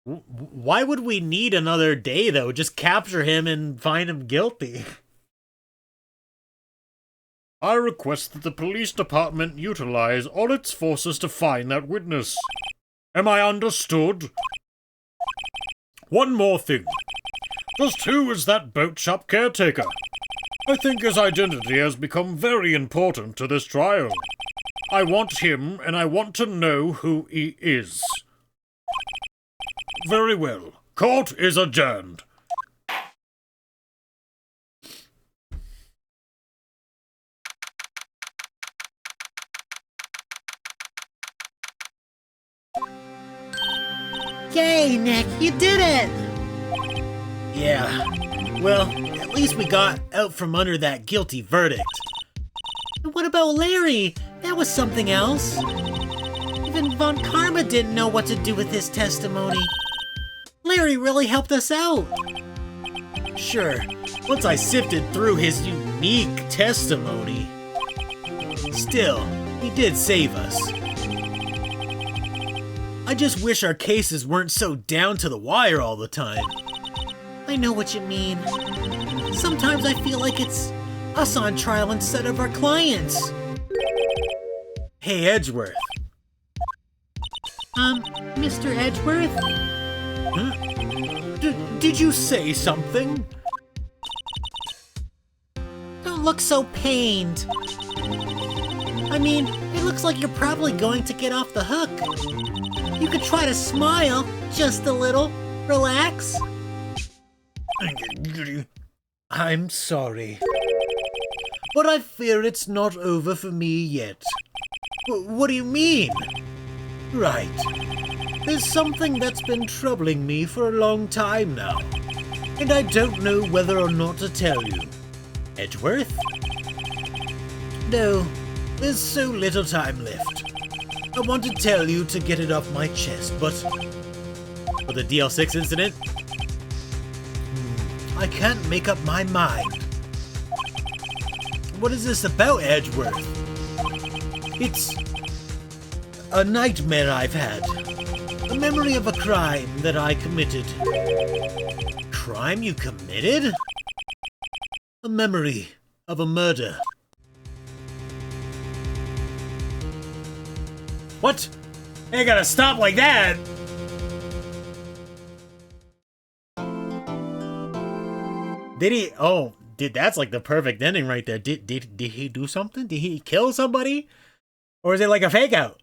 Why would we need another day, though? Just capture him and find him guilty. I request that the police department utilize all its forces to find that witness. Am I understood? One more thing. Just who is that boat shop caretaker? I think his identity has become very important to this trial. I want him, and I want to know who he is. Very well. Court is adjourned. Yay, Nick, you did it! Yeah. Well, at least we got out from under that guilty verdict. And what about Larry? That was something else. Even Von Karma didn't know what to do with his testimony. Larry really helped us out. Sure, once I sifted through his unique testimony. Still, he did save us. I just wish our cases weren't so down to the wire all the time. I know what you mean. Sometimes I feel like it's us on trial instead of our clients. Hey, Edgeworth. Mr. Edgeworth? Huh? Did you say something? Don't look so pained. I mean, it looks like you're probably going to get off the hook. You could try to smile, just a little. Relax. I'm sorry. But I fear it's not over for me yet. What do you mean? Right. There's something that's been troubling me for a long time now, and I don't know whether or not to tell you. Edgeworth? No, there's so little time left. I want to tell you to get it off my chest, but... For the DL6 incident? I can't make up my mind. What is this about, Edgeworth? It's a nightmare I've had. A memory of a crime that I committed. Crime you committed? A memory of a murder. What? Ain't gotta stop like that! Did he? Oh, that's like the perfect ending right there. Did he do something? Did he kill somebody? Or is it like a fake out?